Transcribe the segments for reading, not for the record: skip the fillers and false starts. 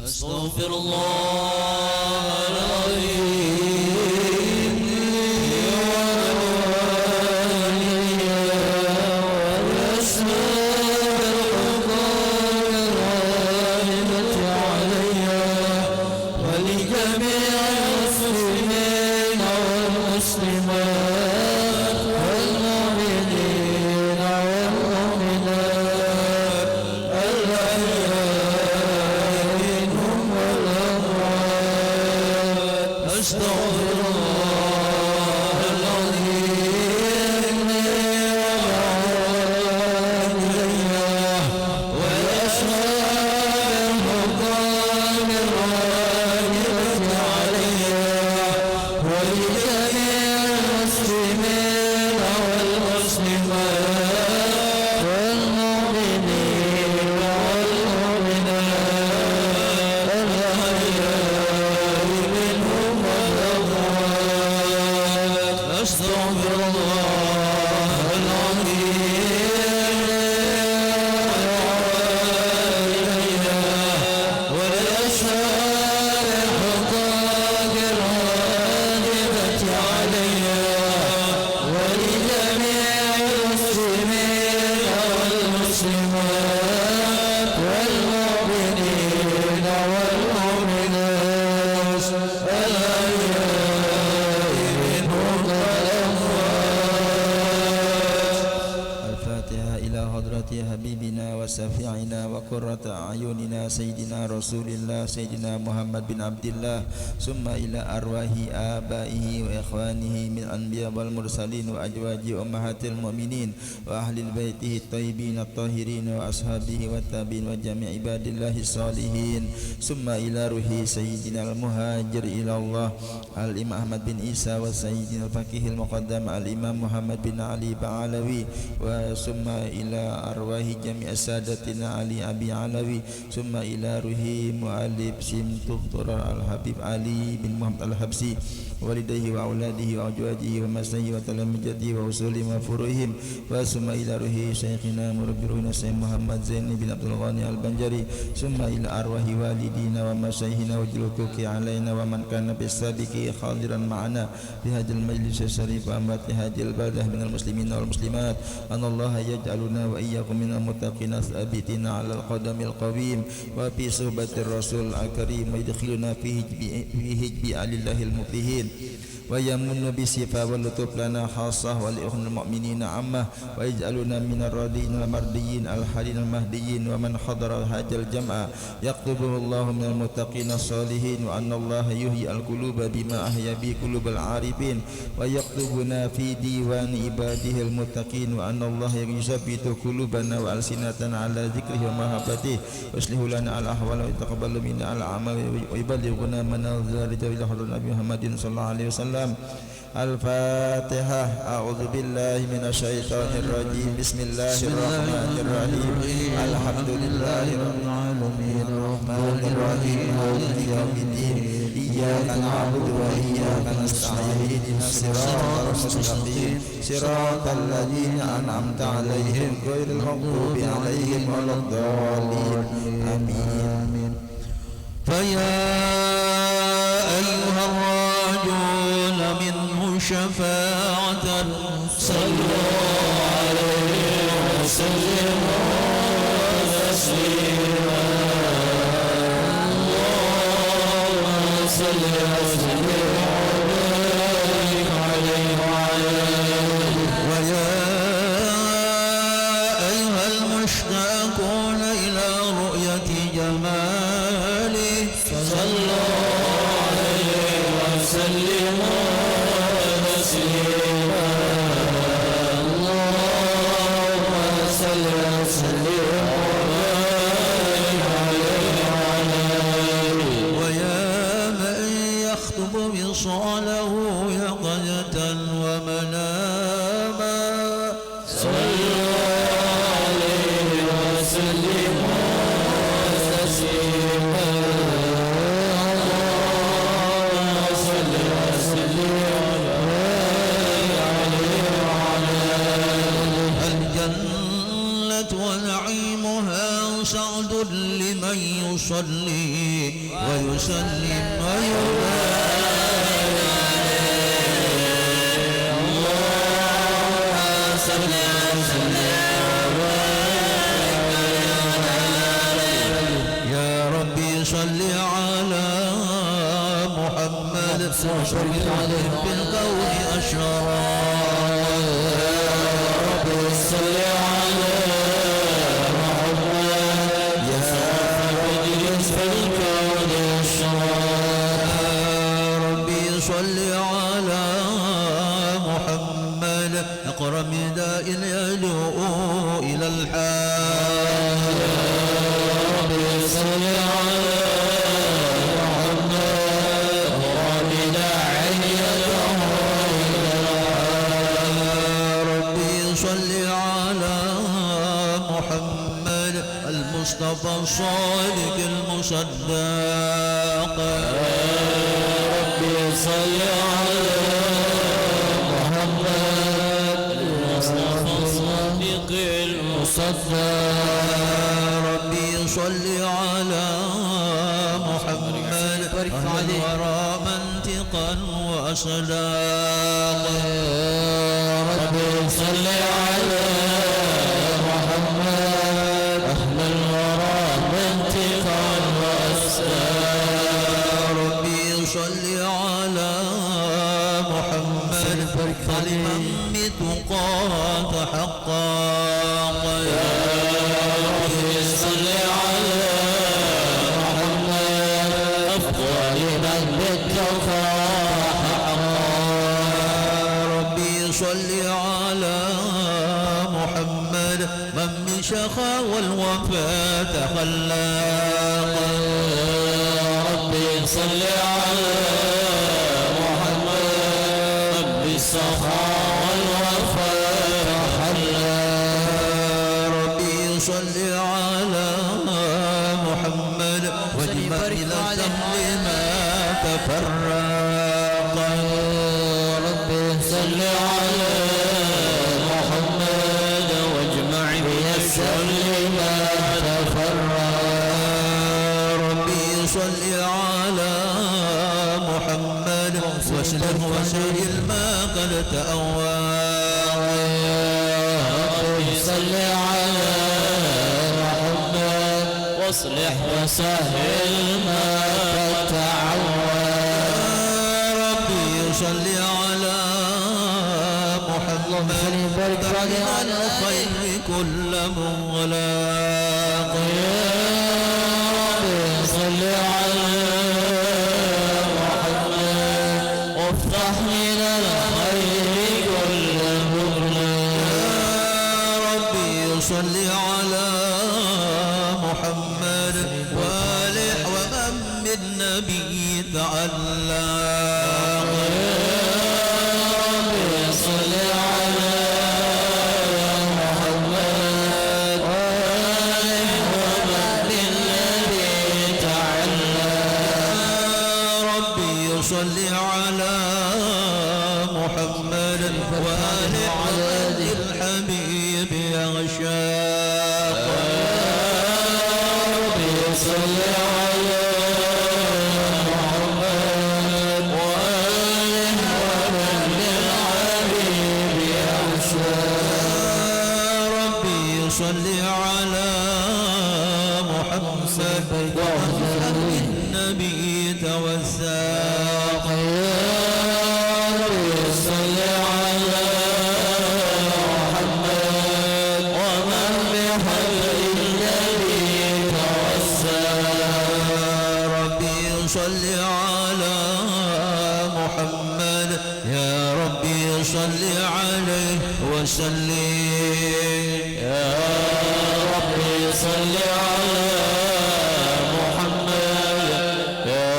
أستغفر الله العظيم ولجميع المسلمين والمسلمات والمؤمنين والمؤمنات الأحياء منهم والأموات أستغفر الله العظيم والأسماء المقام الراجبة عليها ولجميع المسلمين والمسلمات والمؤمنين والمؤمنات الأحياء منهم والأموات أستغفر الله العظيم والأسماء الحقائق الواجبة عليها ولجميع المسلمين والمسلمات والمؤمنين والمؤمنات الأحياء منهم والأموات. الفاتحة إلى حضرة حبيبنا وشفيعنا وقرة أعيننا سيدنا رسول الله سيدنا محمد بن عبد الله ثم إلى أرواح آبائه وإخوانه من الأنبياء والمرسلين وأزواج أمهات المؤمنين وأهل بيته الطيبين الطاهرين وأصحابه والتابعين وجميع عباد الله الصالحين ثم إلى روح سيدنا المهاجر إلى الله الإمام أحمد بن عيسى وسيدنا الفقيه المقدم الإمام محمد بن علي بعلوي ثم إلى أرواح جميع سادتنا علي أبي علوي ثم إلى روح مؤلف سم دكتور الحبيب علي بن محمد الحبسي والديه وأولاده وأزواجه ومسيه وتلامذته وأصولهم وفروعهم ثم إلى روح شيخنا مربي روحنا الشيخ محمد زين بن عبد الغني البنجري ثم إلى أرواح والدينا ومشايخنا وجلوكك علينا ومن كان بالسابق حاضرا معنا في هذا المجلس الشريف وأموات هذه البلدة من المسلمين والمسلمات أن الله يجعلنا وإياكم من المتقين الثابتين على القدم القويم وفي صحبة الرسول الكريم ويدخلنا في حجب آل الله المفلحين ويمن بصفة واللطف لنا خاصة ولإخوان المؤمنين عامة ويجعلنا من الراضين المرضيين الحالين المهديين ومن حضر هذا الجمع يكتبه الله من المتقين الصالحين وأن الله يحيي القلوب بما أحيا به قلوب العارفين ويكتبنا في ديوان عباده المتقين وأن الله يثبت قلوبنا وألسنتنا على ذكره ومحبته ويصلح لنا الأحوال ويتقبل منا الأعمال ويبلغنا منازل إلى حضرة النبي محمد صلى الله عليه وسلم. الفاتحة. أعوذ بالله من الشيطان الرجيم. بسم الله الرحمن الرحيم. الحمد لله رب العالمين الرحمن الرحيم مالك يوم الدين إياك نعبد وإياك نستعين اهدنا الصراط المستقيم صراط الذين أنعمت عليهم غير المغضوب عليهم ولا الضالين آمين. فيا أيها الراجون منه شفاعة صلوا عليه وسلموا تسليما اللهم صل وسلم وبارك عليه وعلى آله. ويا أيها المشتاقون إلى رؤية جماله صلوا عليه وسلموا تسليما اللهم صل وسلم وبارك عليه وعلى آله. ويا من يخطب وصاله يقظة ومناما صلوا عليه وسلموا تسليما اللهم صل وسلم وبارك عليه وعلى آله. الجنة ونعيمها سعد لمن يصلي ويسلم ويبارك اللهم صل يا ربي صل على محمد وشرف بالكون أشرا يا ربي صل على محمد يا مجلس بالكون أشرا يا ربي صل على محمد أقرب داء يدعو إلى الحق يا ربي صل على المصطفى الصادق المصدق يا ربي صل على محمد المصطفى الصادق المصدق يا ربي صل على محمد أهل الورى منطقا وأصداقا يا ربي صل على محمد أهل الورى منطقا وأصداقا ربي صل على محمد ظالما بتقاة حقاق يا ربي صل على محمد أفضل من بالتقاة حقاق ربي صل على محمد من بشخا والوفاة تخلاق يا ربي صل على محمد من بالسخاء والوفاة تخلاق ربي صل على محمد واجمع إلى الدم ما تفرق يا ربي صل على محمد واجمع بالشر ما تفرق ربي صل على محمد واسلم وسهل ما قد تأوى ربي صل على محمد واصلح وسهل ما قد تعوى ربي صل على محمد على الخير كل مغلاق يا ربي صل على محمد وافتح من الخير كل مغلاق يا ربي صل على محمد والح ومن بالنبي تعلق يا ربي صل على محمد والح ومن بالنبي تعلق يا ربي صل على محمد والح ومن الحبيب يغشاق صل على محمد وآله ومن للحبيب يعشاق ربي صل على محمد وآله النبي توثاق يا ربي صل على محمد ومن بحبل النبي ربي صل على محمد يا ربي صل عليه وسلم يا ربي صل على محمد يا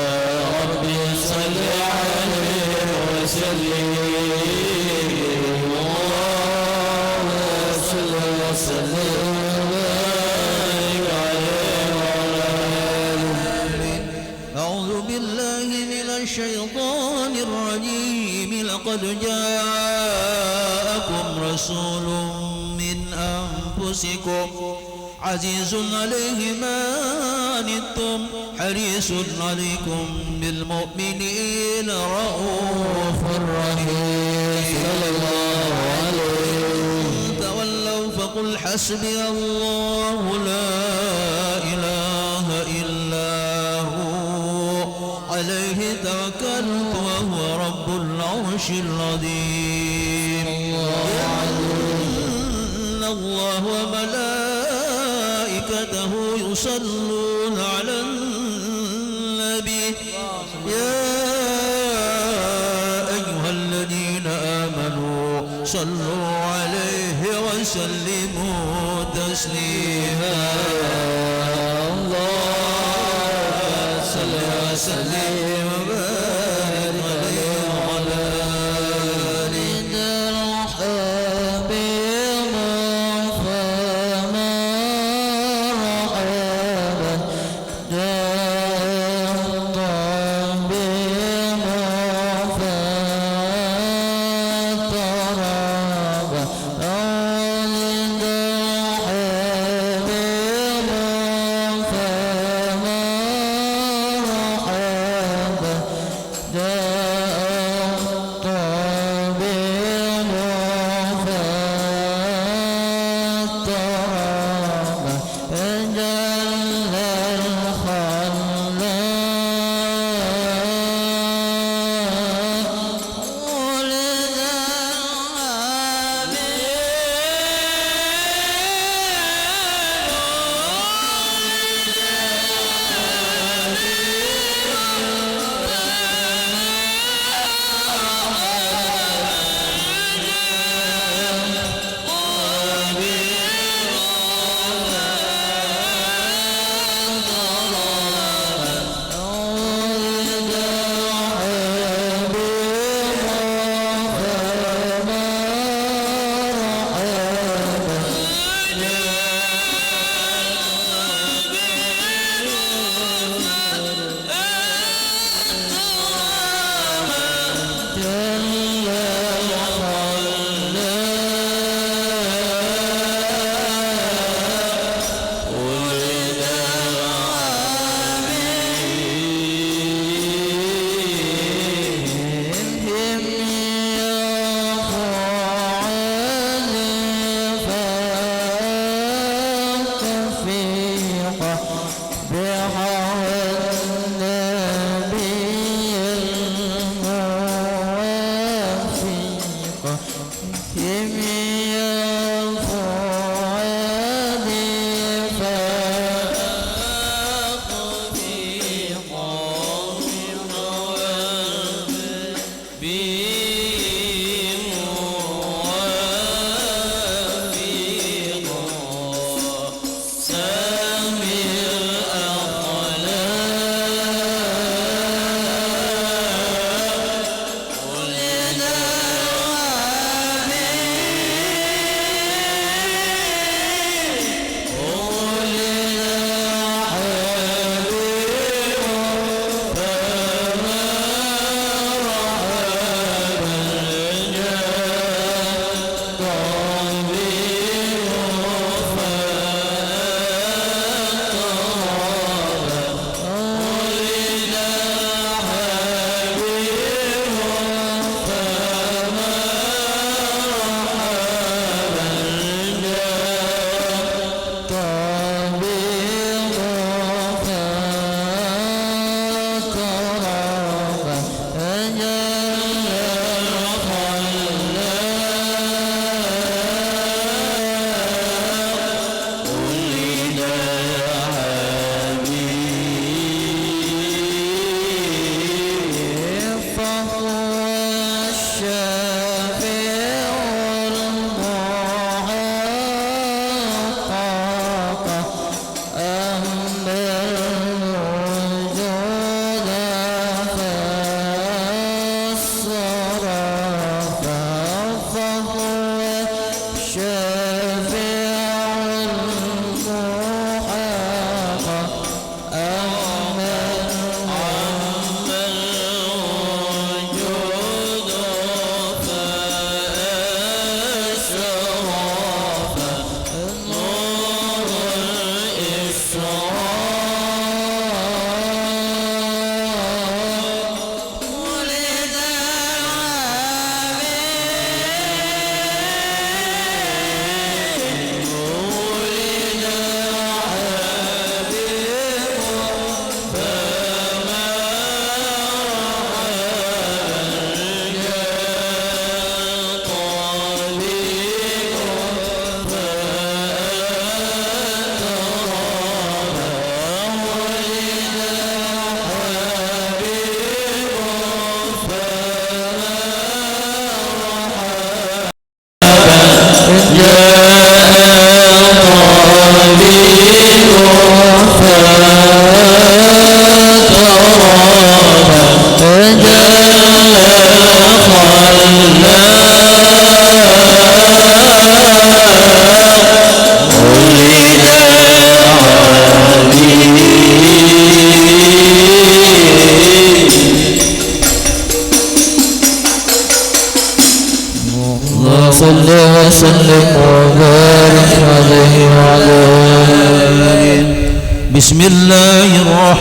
ربي صل عليه وسلم اللهم صل وسلم وبارك عليه وعلى آله. أعوذ بالله من الشيطان الرجيم لقد جاءكم رسول من أنفسكم عزيز عليه ما عنتم حريص عليكم بالمؤمنين رؤوف رحيم صلى الله عليه وسلم. تولوا فقل حسبي الله لا إله إلا هو عليه توكلت وهو رب العرش العظيم. إن الله وملائكته يصلون على النبي يا أيها الذين آمنوا صلوا عليه وسلموا تسليما. اللهم صل وسلم وبارك عليه وعلى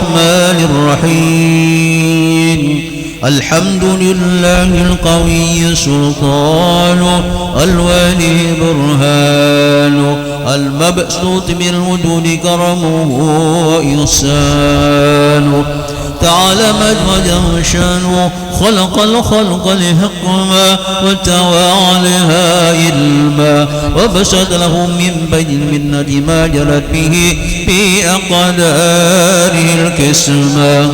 الرحمن الرحيم الحمد لله القوي سلطانه الولي برهانه المبسوط بالوجود كرمه وإحسانه تعالى مجد شانه خلق الخلق لحكمه وتوالها علما وبسط له من بين المنة ما جرت به في أقداره الكسمة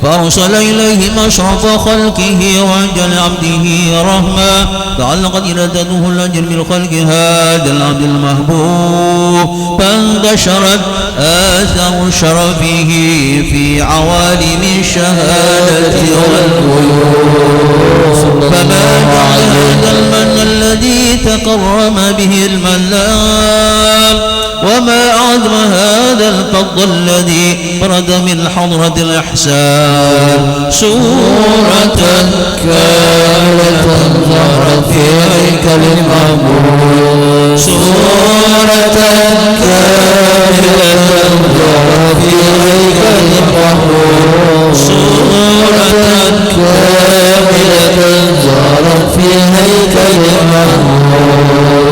فأرسل إليهم أشرف خلقه وأجل عبده رحمة تعلقت إرادته الأجل من خلق هذا العبد المحبوب فانتشرت آثار شرفه في عوالم الشهادة والغيوب فما جعل هذا المن الذي تكرم به المنان وما أعظم هذا الفضل الذي برد من حضرة الإحسان سورة كاملة ظهرت في هيكل المعمول سورة كاملة ظهرت في هيكل المعمول سورة كاملة ظهرت في هيكل المعمول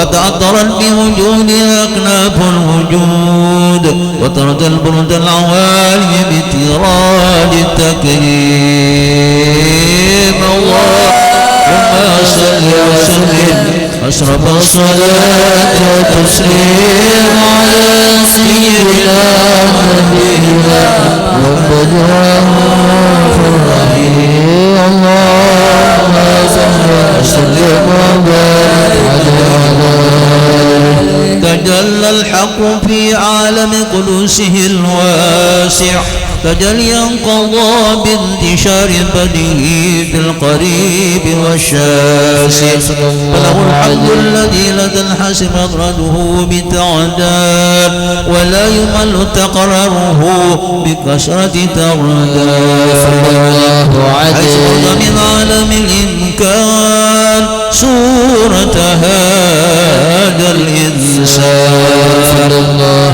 وتعطرت بوجودها أكناف الوجود وطرد البرد العوالي بتراد التكريم اللهم صل وسلم أشرف الصلاة والتسليم على سيدنا ونبينا محمد الرحيم اللهم صل وسلم وبارك تجلى الحق في عالم قدسه الواسع تجليا قضى بانتشار بده في القريب والشاسع فله الحمد الذي لا تنحسب أطرده بتعداد ولا يمل تقرره بكثرة ترداد حسبك من عالم الإمكان سورة هذا الإنسان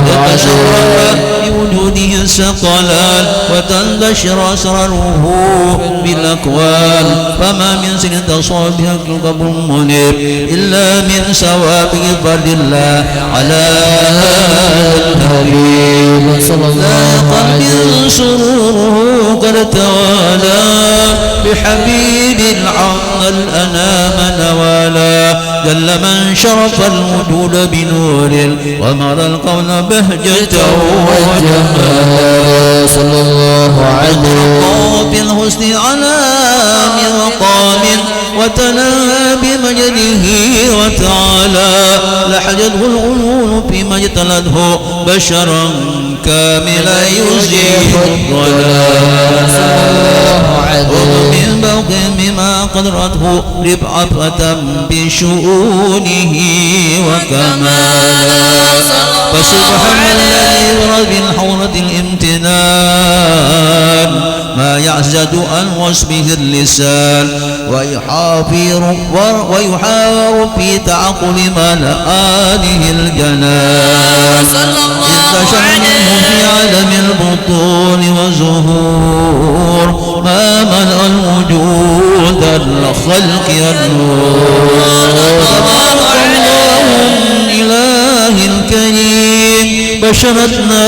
يتشرف بوجوده الثقلان وتندشر أسراره بالأكوان فما من سن تصابها القبر منير إلا من سوابق فرد الله على الحبيب لا قلب سروره قد توالى بحبيب العم الأنام نوالا جل من شرف الوجود بنور ومر القول بهجة وجمال صلى الله عليه بالحسن على مقام وتلا بمجده وتعالى لحجته العيون فيما اجتلته بشرا كاملا يزيد الضلال ومن بوق مما قدرته ربعة بشؤونه وكمالا فسبحان الذي برب حورة الامتنان ما يعزد عن وصفه اللسان ويحاور في تعقل ملآله الجنان إذ شأنه في عالم البطون وزهور ما ملأ الوجود الخلق النور إله الكريم بشرتنا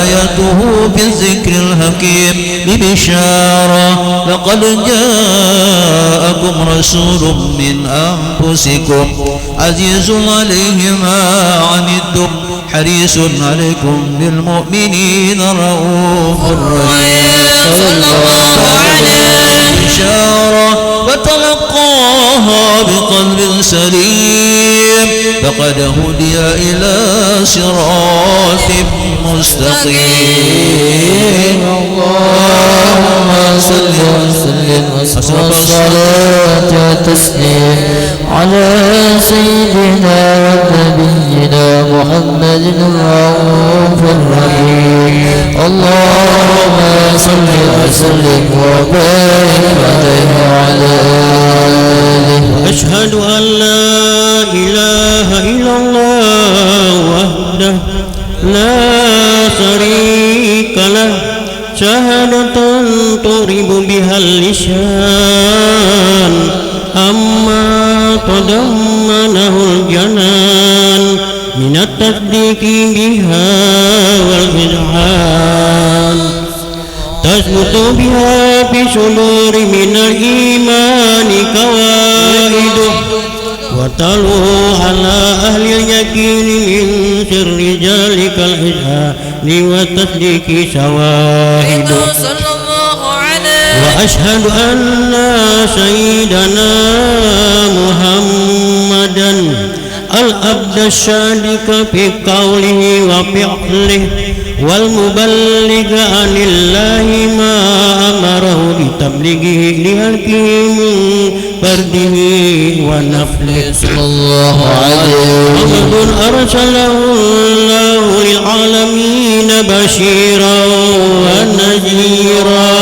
آيته في الذكر الحكيم ببشارة لقد جاءكم رسول من أنفسكم عزيز عليه ما عنتم حريص عليكم بالمؤمنين رؤوف رحيم صلى الله عليه بشارة وتلقاها بقلب سليم فقد هدي إلى صراط مستقيم اللهم صل وسلم أشرف الصلاة والتسليم على سيدنا ونبينا محمد الرؤوف الرحيم اللهم صل وسلم وبارك عليه وعلى آله أشهد أن لا إله إلا الله وحده لا شريك رسالة شهادة تغرب بها اللسان أما تضمنه الجنان من التصديق بها والإذعان تثبت بها في صدور من الإيمان قواعده وتلو على أهل اليقين من سر ذلك الإذعان والتصديق شواهده وأشهد أن سيدنا محمدا العبد الصادق في قوله وفعله والمبلغ عن الله ما أمره بتبليغه لخلقه من فرده ونفله صلى الله عليه وسلم أرسله الله للعالمين بشيرا ونذيرا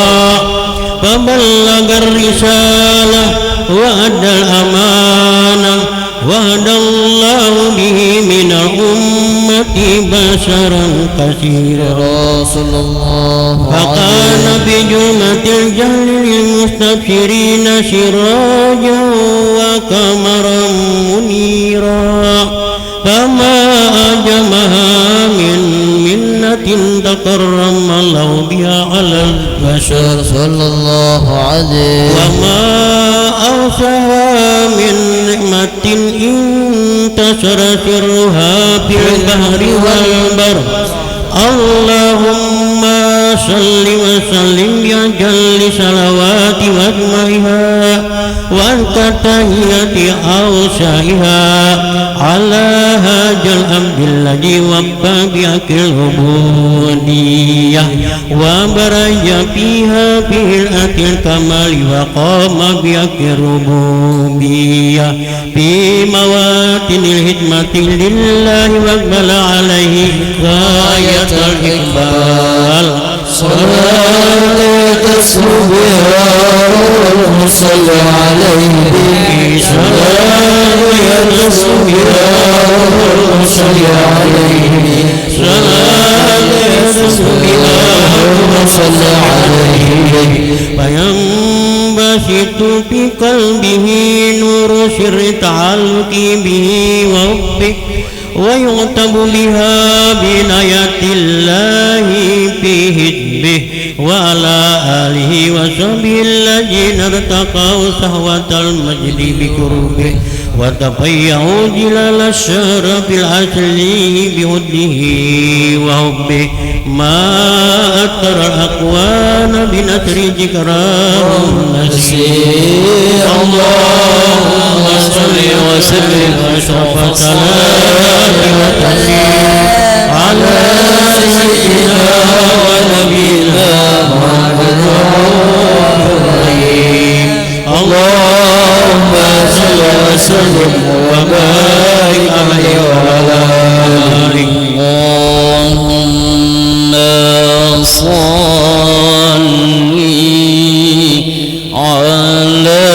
فبلغ الرسالة وأدى الأمانة وهدى الله به من الأمة بشرا كثيرا صلى الله عليه وسلم فكان بجملة الجهل للمستبشرين سراجا وقمرا منيرا فما أجمها من منة تكرم الله بها على البشر صلى الله عليه وما أوصاها من نعمة انتشر سرها في البحر والبر اللهم صل وسلم بأجل صلوات وأجمعها وأنت تهيئة أوسعها على هذا العبد الذي وفى بحق العبودية وبرز فيها بهيئة الكمال وقام بحق الربوبية في مواتن الخدمة لله واقبل عليه غاية الإقبال صلاة تسلو بها وصل عليه صلاة تسلو بها وصل عليه صلاة تسلو بها وصل عليه فينبسط في قلبه نور سر تعلق به وحبه ويعتب بها بناية الله في حزبه وعلى آله وصحبه الذين ارتقوا صهوة المجد بقربه وتفيعوا جلال الشرف الأصلي بهده وحبه ما أكثر الأقوان بنثر ذكراه نسير اللهم صل وسلم واشرف صلاة وتسليم على سيدنا ونبينا محمد الرحيم اللهم صل وسلم وبارك عليه وعلى آله اللهم صل على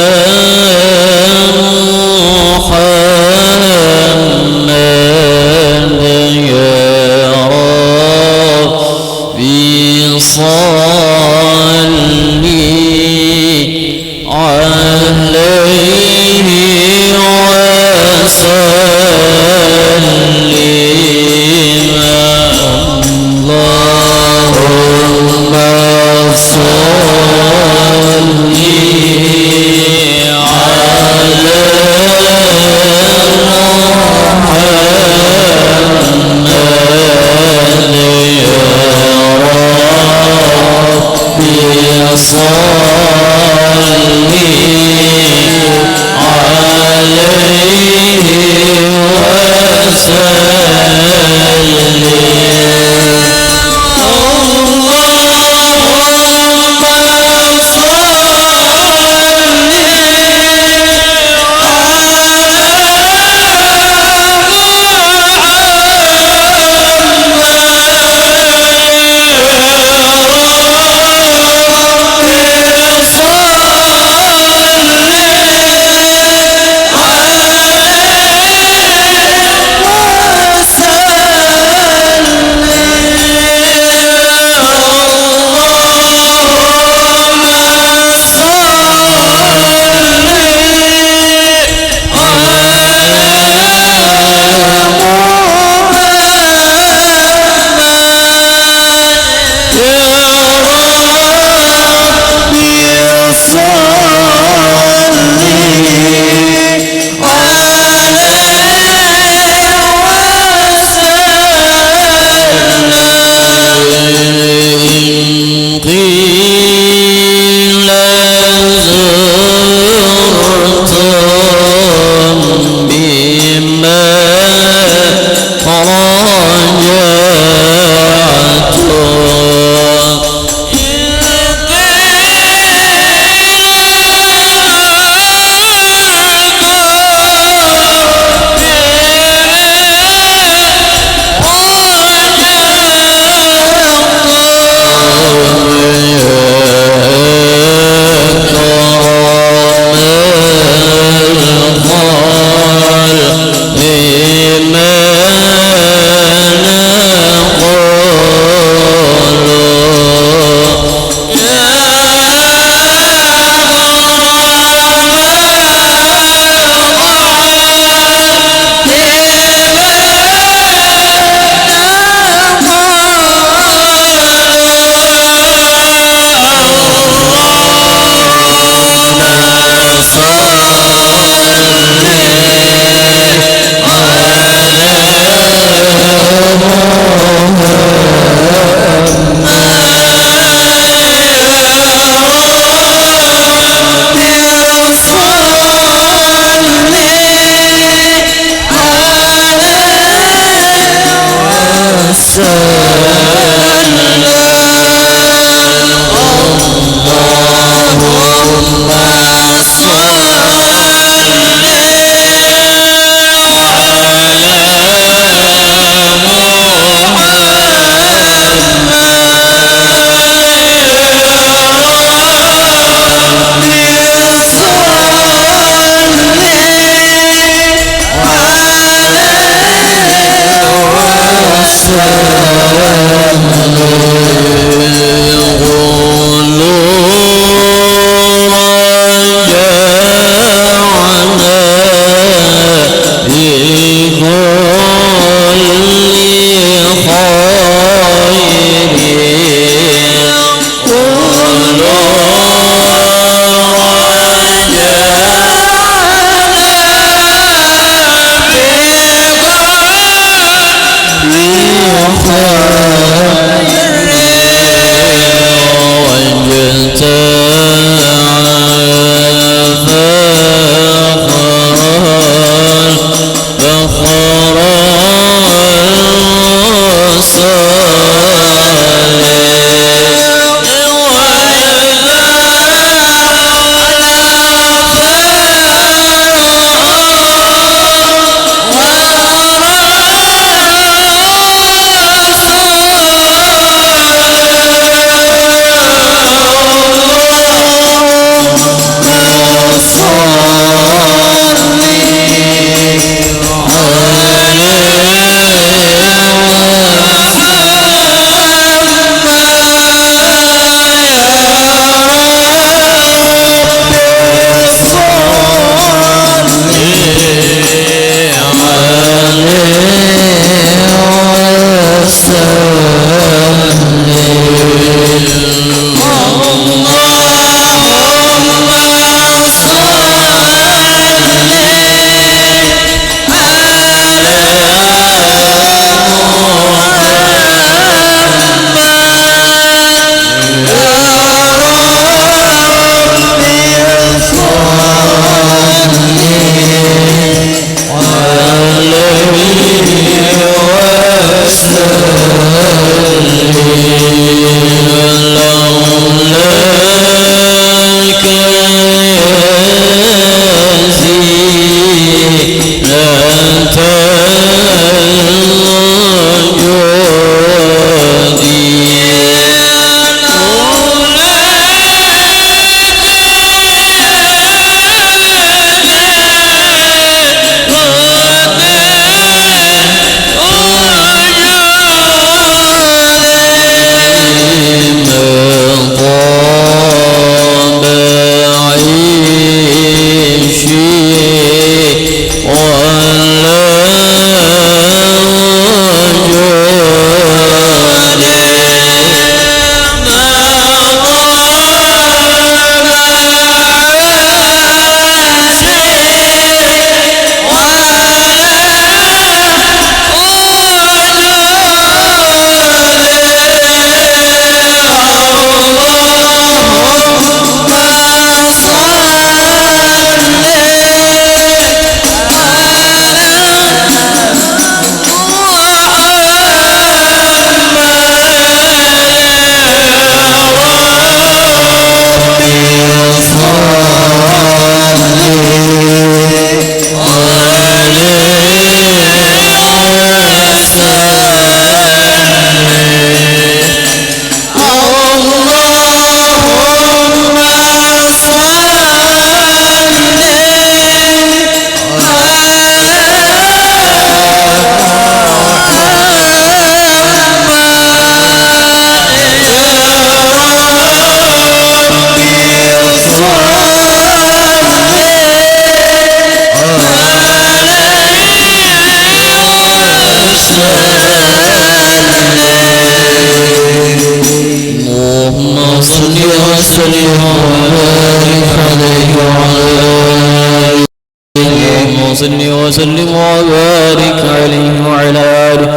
صل وسلم وبارك عليه وعلى آله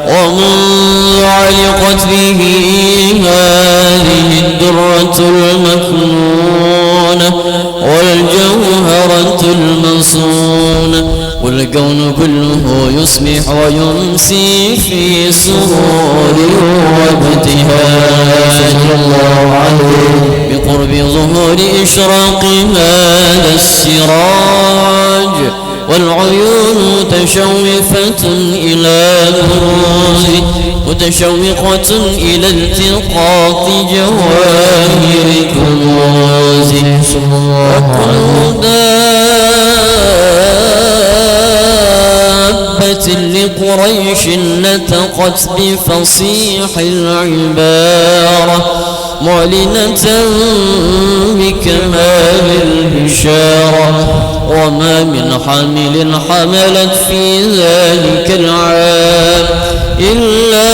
ومن علقت به هذه الدرة المكنونة والجوهرة المصونة والكون كله يصبح ويمسي في سرور وابتهاج بقرب ظهور إشراق هذا السراج والعيون متشوفة إلى بروزه متشوقة إلى التقاط جواهر كنوزه وكل دابة لقريش نطقت بفصيح العبارة معلنة بكمال البشارة وما من حامل حملت في ذلك العام إلا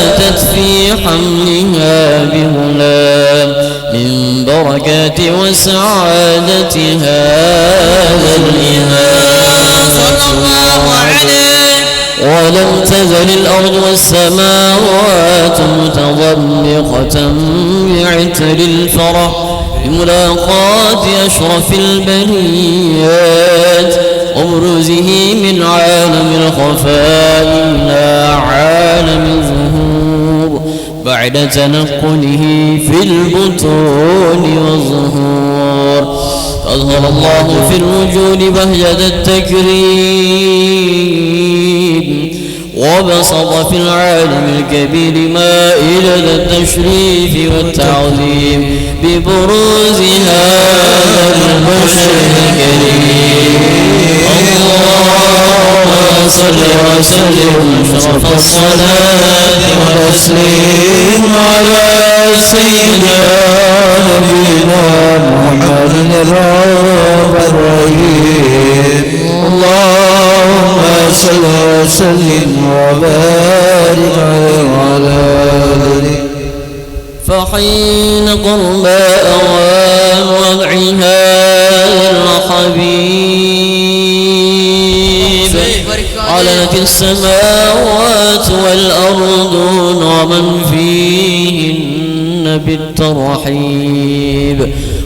أتت في حملها بغلام من البركات وسعادة هذا الإمام صلى الله عليه. ولم تزل الأرض والسماوات متضمخة بعتر الفرح بملاقاة أشرف البريات وبروزه من عالم الخفاء إلى عالم الظهور بعد تنقله في البطون والظهور. أظهر الله في الوجود بهجة التكريم وبسط في العالم الكبير مائدة التشريف والتعظيم ببروز هذا البشر الكريم. اللهم صل وسلم أشرف الصلاة والتسليم على سيدنا نبينا محمد الرب الرحيم. اللهم صل وسلم وبارك عليه وعلى آله. فحين قرب أوان وضعها الحبيب علت السماوات والأرضون ومن فيهن بالترحيب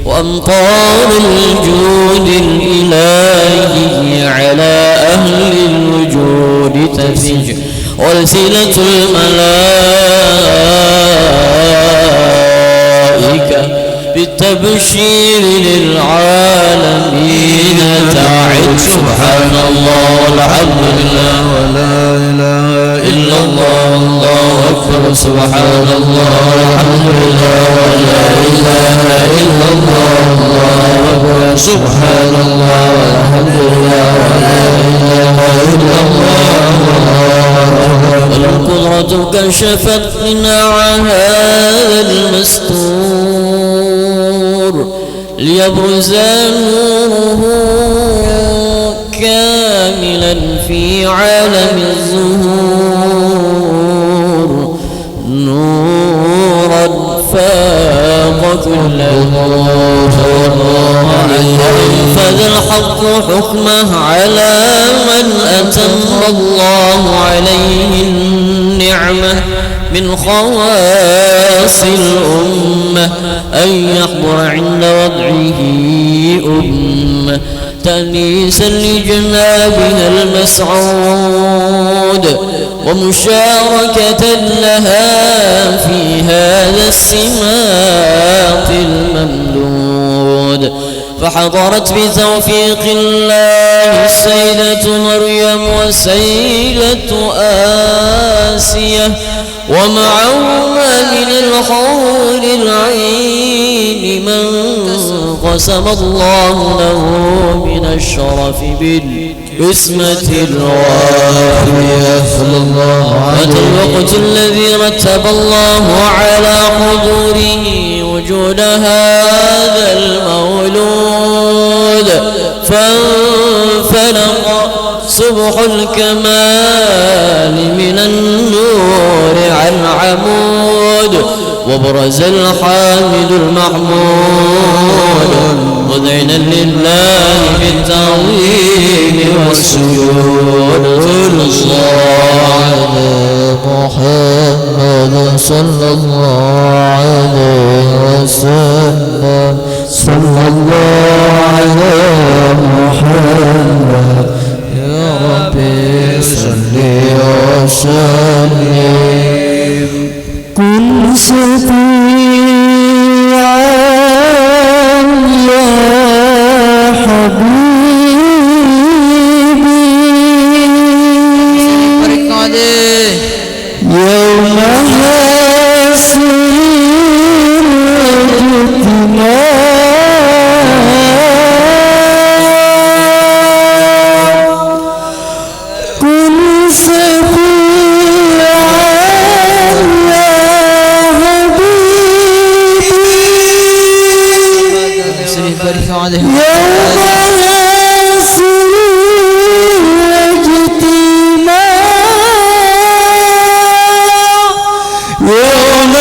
وأمطار الجود الإلهي على أهل الوجود تفج وسيلة الملائكة بالتبشير للعالمين تعد. سبحان الله والحمد لله ولا إله إلا الله الله أكبر. سبحان الله والحمد لله ولا إله إلا الله الله أكبر. سبحان الله والحمد لله ولا إله إلا الله والقدرة كشفت من هذا المستور ليبرز نوره كاملا في عالم الظهور نورا فاق كل نور. فذا الحق حكمه على من أتم الله عليه النعمة من خواص الأمة أن يحضر عند وضعه أمة تأنيسا لجنابها المسعود ومشاركة لها في هذا السماط الممدود. فحضرت بتوفيق الله السيدة مريم وسيدة آسية ومعهما من الحور العين من قسم الله له من الشرف بالقسمة الوافية. صلى الله عليه وسلم. الوقت الذي رتب الله على حضوره وجود هذا المولود فانفلق صبح الكمال من النور عن عمود وبرز الحامد المحمود مذعنا لله بالتعظيم والسجود. محمد صلى الله عليه وسلم. صلى الله على محمد يا ربي صل وسلم. كل سطيعا يا حبيبي يوم حسر وجدنا كل سطيعا يا حبيبي يوم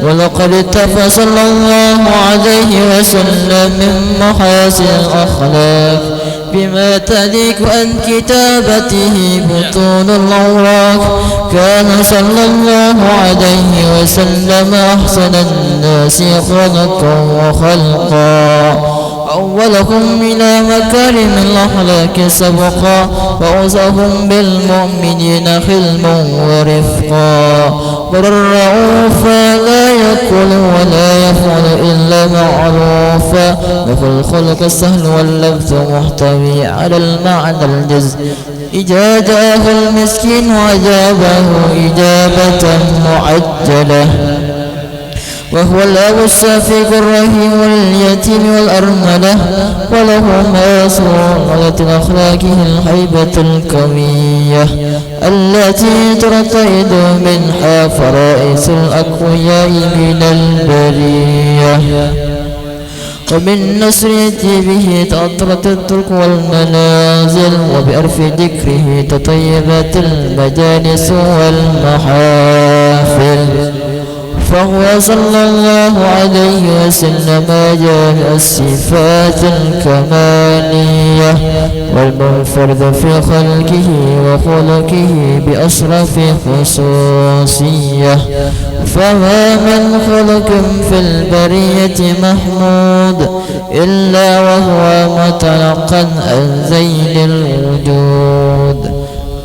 ولقد صلى الله عليه وسلم من محاسن الأخلاق بما تليق عن كتابته بطون الأوراق. كان صلى الله الله عليه وسلم أحسن الناس خلقا وخلقا أولهم إلى مكارم الأخلاق سبقا وأوصاهم بالمؤمنين خلما ورفقا والرؤوفا لا يقول ولا يفعل إلا معروفا له الخلق السهل واللفظ محتوي على المعنى الجزء إذا جاءه المسكين وأجابه إجابة معجلة وهو الأب الشفيق الرحيم واليتيم والأرملة وله ما يسر أخلاقه الهيبة القوية التي ترتعد منها فرائس الأقوياء من البرية ومن نصريته به تأطرت الطرق والمنازل وبأرف ذكره تطيبت المجالس والمحافل فهو صلى الله عليه وسلم جامع الصفات الكمالية والمنفرد في خلقه وخلقه بأشرف خصوصية فما من خلق في البرية محمود إلا وهو متلقا عن زين الوجود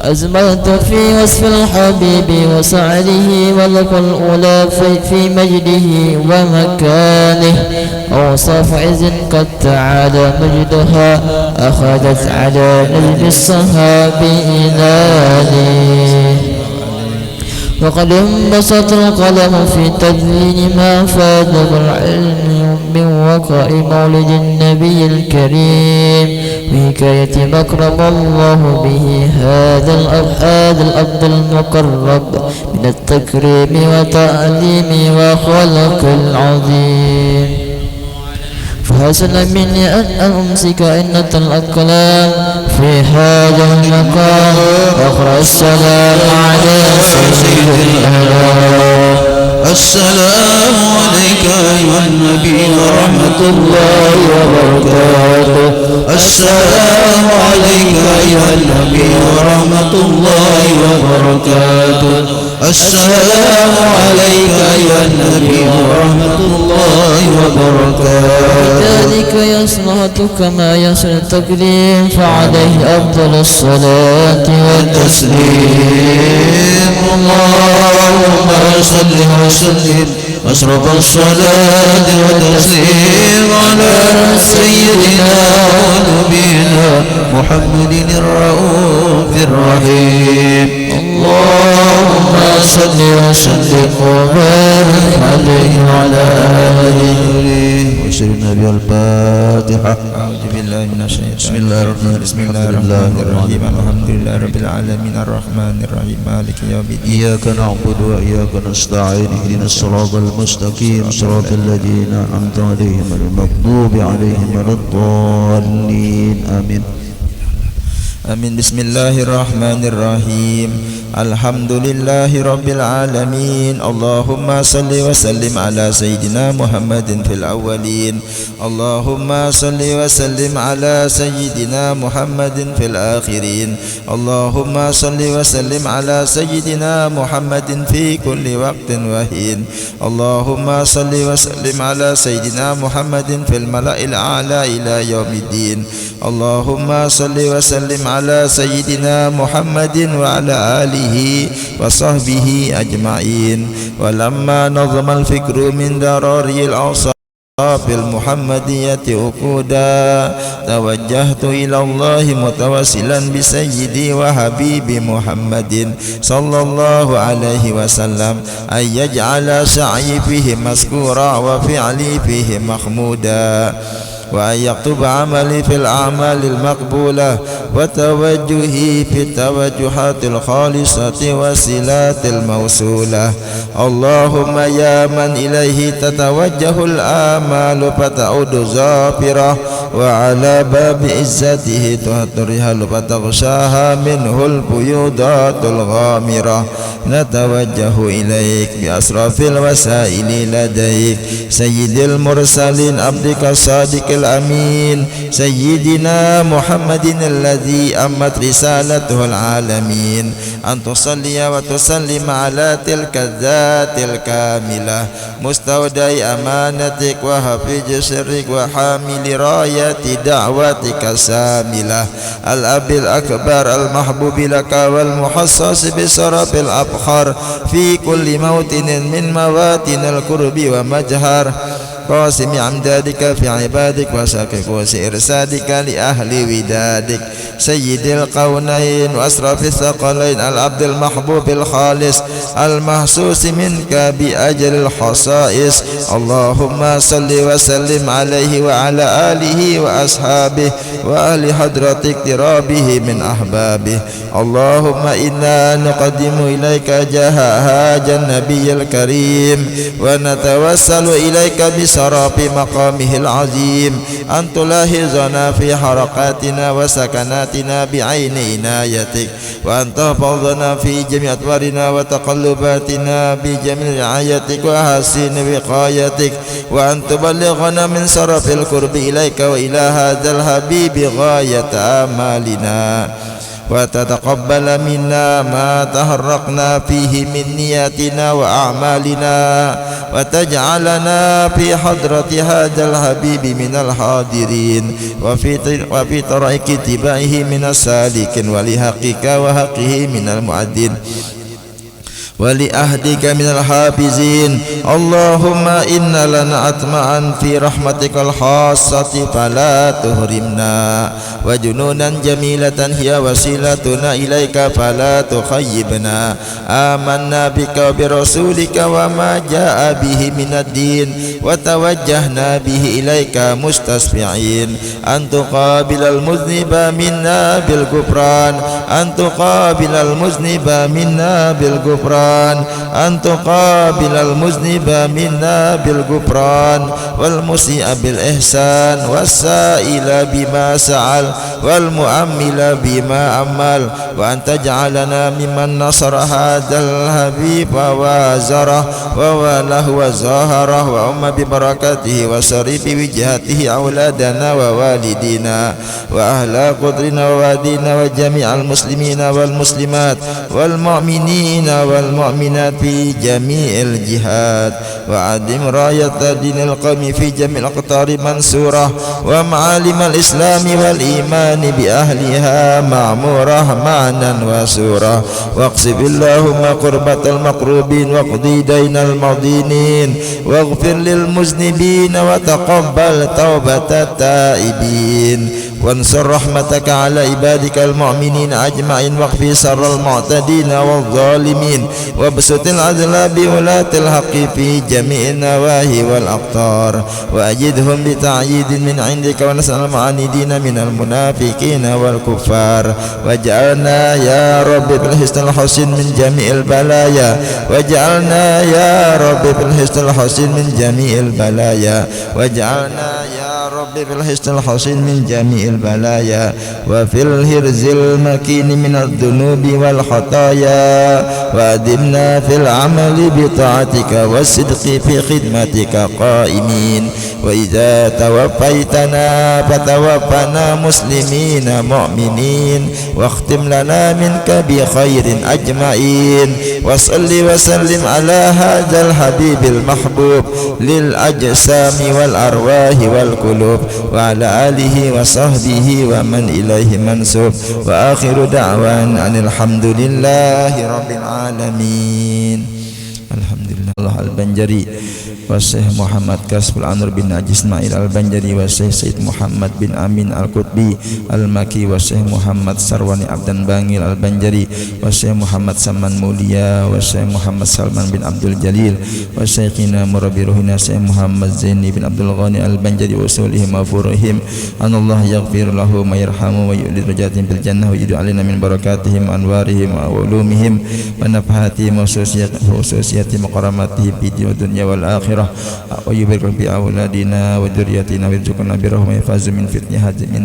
أزمرت في وصف الحبيب وسعده ولك الأولى في مجده ومكانه أوصاف عز قد تعالى مجدها أخذت على نجم الصحاب إناني وقد انبسط القلم في تدليل ما فاد العلم من وقع مولد النبي الكريم بحكاية ما أكرم الله به هذا الأب المقرب من التكريم وتعليم وخلق العظيم فحسن مني أن أمسك عدة الأقلام في هذا المقام وأقرأ السلام على سيد الأنام. السلام عليك أيها النبي ورحمة الله وبركاته. السلام عليك أيها النبي ورحمة الله وبركاته. السلام عليك أيها النبي ورحمة الله وبركاته. بذلك يصنعت كما يصل التكريم فعليه أفضل الصلاة والتسليم. اللهم صل وسلم أشرف الصلاة والتسليم على سيدنا ونبينا محمد الرؤوف الرحيم. اللهم صل وسلم وبارك عليه وعلى آله وسلم بالفاتحة. أعوذ بالله من الشيطان بسم الله الرحمن الرحيم. بسم الله الرحمن الرحيم الحمد لله رب العالمين الرحمن الرحيم مالك يوم الدين إياك نعبد وإياك نستعين اهدنا الصراط المستقيم صراط الذين أنعمت عليهم المغضوب عليهم ولا الضالين آمين. آمين. بسم الله الرحمن الرحيم الحمد لله رب العالمين اللهم صل وسلم على سيدنا محمد في الأولين اللهم صل وسلم على سيدنا محمد في الآخرين اللهم صل وسلم على سيدنا محمد في كل وقت وحين اللهم صل وسلم على سيدنا محمد في الملأ الأعلى إلى يوم الدين اللهم صل وسلم على سيدنا محمد وعلى آله وصحبه أجمعين. ولما نظم الفكر من دراري الأوصاف المحمدية عقودا توجهت إلى الله متوسلا بسيدي وحبيبي محمد صلى الله عليه وسلم أن يجعل سعي فيه مذكورا وفعلي فيه محمودا وأن يكتب عملي في الأعمال المقبولة وتوجهي في التوجهات الخالصة والصلات الموصولة. اللهم يا من إليه تتوجه الآمال فتعود ظافرة وعلى باب عزته تهترها فتغشاها منه البيوضات الغامرة نتوجه إليك بأسرف الوسائل لديك سيد المرسلين عبدك الصادق الأمين سيدنا محمد الذي أمت رسالته العالمين أن تصلي وتسلم على تلك الذات الكاملة مستودع أمانتك وحفيظ سرك وحامل راية دعوتك الساملة الأب الأكبر المحبوب لك والمحصص بشرف الأبخر في كل موطن من مواطن القرب ومجهر قاسم أمدادك في عبادك وسكك وسإرسادك لأهل ودادك سيد القونين وأسرف الثقلين العبد المحبوب الخالص المحسوس منك بأجل الخصائص اللهم صل وسلم عليه وعلى آله وأصحابه وأهل حضرة اقترابه من أحبابه اللهم إنا نقدم إليك جاه هذا النبي الكريم ونتوسل إليك بشرف مقامه العظيم أن تلاحظنا في حركاتنا وسكناتنا بعين عنايتك وأن تحفظنا في جميع أطوارنا وتقلباتنا بجميع رعايتك وحسن وقايتك وأن تبلغنا من شرف القرب إليك وإلى هذا الحبيب غاية آمالنا وتتقبل منا ما تهرقنا فيه من نياتنا وأعمالنا وتجعلنا في حضرة هذا الحبيب من الحاضرين وفي طريق اتباعه من السالكين ولحقك وحقه من المؤدين ولأهدك من الحافظين اللهم إن لنا أطمعا في رحمتك الخاصة فلا تهرمنا وجنونا جميلة هي وسيلتنا إليك فلا تخيبنا آمنا بك وبرسولك وما جاء به من الدين وتوجهنا به إليك مستشفعين أن تقابل المذنب منا بالغفران أن تقابل المذنب منا بالغفران أن تقابل المذنب منا بالغفران والمسيء بالإحسان والسائل بما سأل والمؤمل بما أمل وأن تجعلنا ممن نصر هذا الحبيب ووازره ووله وزاهره وأم ببركاته وسري بوجهته أولادنا ووالدينا وأهل قدرنا ووادينا وجميع المسلمين والمسلمات والمؤمنين والمؤمنات في جميع الجهات وعدم راية دين القوم في جميع الأقطار منصورة ومعالم الإسلام والإيمان بأهلها معمورة معنا وسورة واقصب اللهم قربة المقروبين واقضي دين المدينين واغفر للمذنبين وتقبل توبة التائبين وانصر رحمتك على عبادك المؤمنين أجمعين واخفي شر المعتدين والظالمين وابسط العدل بولاة الحق في جميع النواحي والأقطار وأجدهم بتعييد من عندك ونسأل المعاندين من المنافقين والكفار واجعلنا يا رب بالحسن الحسين من جميع البلايا واجعلنا يا رب بالحسن الحسين من جميع البلايا واجعلنا يا رب بالحسن الحسين من جميع البلايا وفي الهرز المكين من الذنوب والخطايا وأدمنا في العمل بطاعتك والصدق في خدمتك قائمين وإذا توفيتنا فتوفنا مسلمين مؤمنين واختم لنا منك بخير أجمعين وصل وسلم على هذا الحبيب المحبوب للأجسام والأرواح والقلوب وعلى آله وصحبه ومن إليه منسوب وآخر دعوان أن الحمد لله رب العالمين. الحمد لله. البنجري والشيخ محمد كسب الأنور بن ناجي إسماعيل البنجري والشيخ سيد محمد بن أمين القطبي المكي والشيخ محمد سرواني عبدان بانجل البنجري والشيخ محمد سمان موليا والشيخ محمد سلمان بن عبد الجليل والشيخنا مربي روحنا الشيخ محمد زيني بن عبد الغني البنجري وصولهم وفورهم أن الله يغفر لهم ويرحمهم ويؤلي درجاتهم في الجنة ويجد علينا من بركاتهم وأنوارهم وعلومهم ونفحاتهم وخصوصيات مقرماتهم في الدنيا والآخرة akhirah wa yubarik fi auladina wa dzurriyyatina warzuqna birrahmah yahfazu min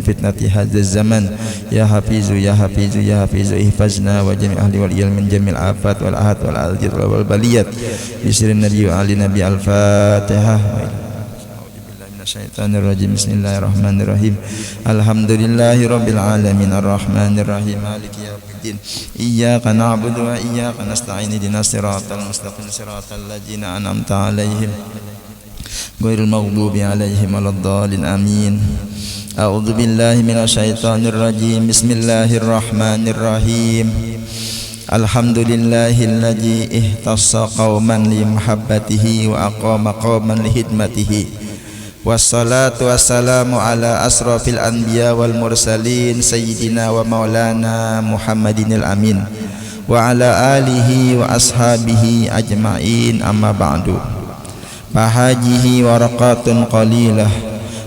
fitnati hadzal zaman ya hafizu ya hafizu ya hafizu ihfazna wa jami' ahli wal ilm min jamil afat wal ahad wal aljid wal baliyat bisrin nabi wa ali nabi al-fatihah. Syaitanirrajim. Bismillahirrahmanirrahim. Alhamdulillahi rabbil alamin arrahmanir rahim maliki yaumiddin iyyaka na'budu wa iyyaka nasta'in ihdinas siratal mustaqim siratal ladzina an'amta 'alaihim ghairil maghdubi 'alaihim waladdallin amin. A'udzu billahi minasyaitonir rajim. Bismillahirrahmanirrahim. Alhamdulillahilladzi ihtassa qauman li mahabbatihi wa aqama qauman li khidmatihi. Wassalatu wassalamu ala asrafil anbiya wal mursalin sayyidina wa maulana Muhammadinil amin wa ala alihi wa ashabihi ajma'in amma ba'du. Fahajihi waraqatun qalilah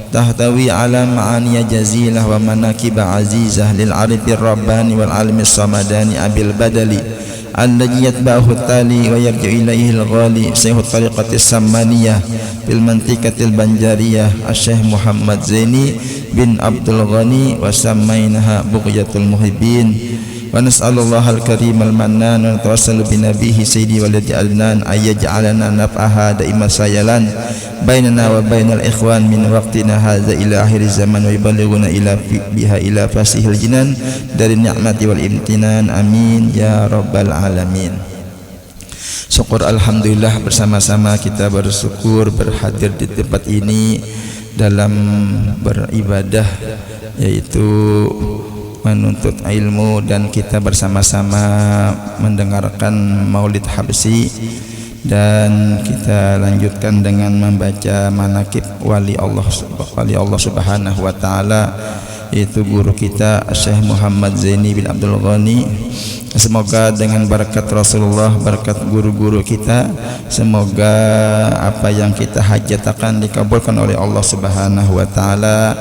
tahtawi ala ma'aniya jazilah wa manakiba azizah lil arifir rabbani wal alimis samadani abil badali alladhi yatba'uhu tali wa yarji'u ilaihi al-ghali sayhu tariqatis samaniyah bil mantikatil banjariyah Syekh Muhammad Zaini bin Abdul Ghani wa samainaha bughyatul muhibbin wa nas'alullaha al-karim al-mannan wa tawassalu bi nabihi sayyidi waladi adnan ayyaj'alana naf'aha daima sayalan bainana wa bainal ikhwan min waqtina hadza ila akhir zaman wa yuballighuna ila biha ila fasihil jinan dari ni'mati wal imtinan amin ya rabbal alamin. Syukur alhamdulillah, bersama-sama kita bersyukur berhadir di tempat ini dalam beribadah, yaitu menuntut ilmu, dan kita bersama-sama mendengarkan Maulid Habsyi, dan kita lanjutkan dengan membaca manaqib wali Allah Subhanahu wa taala, yaitu guru kita Syekh Muhammad Zaini bin Abdul Ghani. Semoga dengan berkat Rasulullah, berkat guru-guru kita, semoga apa yang kita hajatkan dikabulkan oleh Allah Subhanahu wa taala,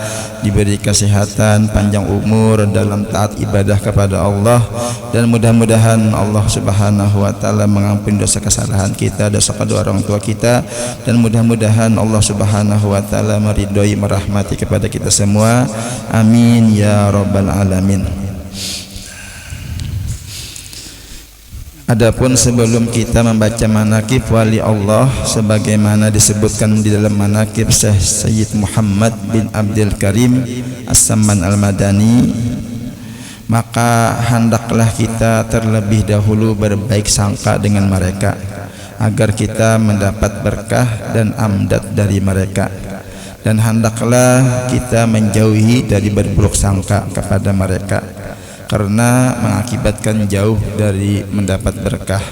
diberi kesehatan, panjang umur dalam taat ibadah kepada Allah, dan mudah-mudahan Allah Subhanahu wa taala mengampuni dosa kesalahan kita, dosa kedua orang tua kita, dan mudah-mudahan Allah Subhanahu wa taala meridhoi, merahmati kepada kita semua. Amin ya rabbal alamin. Adapun sebelum kita membaca manaqib wali Allah sebagaimana disebutkan di dalam manaqib Syekh Sayyid Muhammad bin Abdul Karim As-Samman Al-Madani, maka hendaklah kita terlebih dahulu berbaik sangka dengan mereka agar kita mendapat berkah dan amdad dari mereka, dan hendaklah kita menjauhi dari berburuk sangka kepada mereka karena mengakibatkan jauh dari mendapat berkah.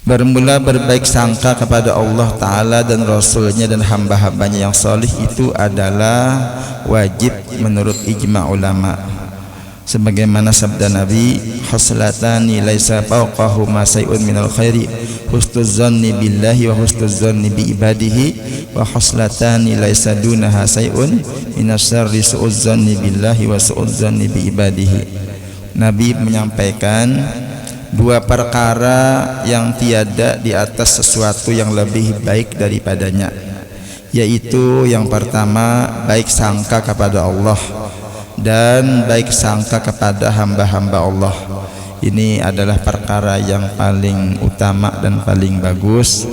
Bermula berbaik sangka kepada Allah Ta'ala dan Rasulnya dan hamba-hambanya yang salih itu adalah wajib menurut ijma' ulama, sebagaimana sabda Nabi, khoslatani laisa fawqahuma say'un minal khairi husnuz zanni billahi wa husnuz zanni bi ibadihi wa khoslatani laisa dunaha say'un minas syarri su'uz zanni billahi wa su'uz zanni bi ibadihi. Nabi menyampaikan dua perkara yang tiada di atas sesuatu yang lebih baik daripadanya, yaitu yang pertama baik sangka kepada Allah dan baik sangka kepada hamba-hamba Allah. Ini adalah perkara yang paling utama dan paling bagus,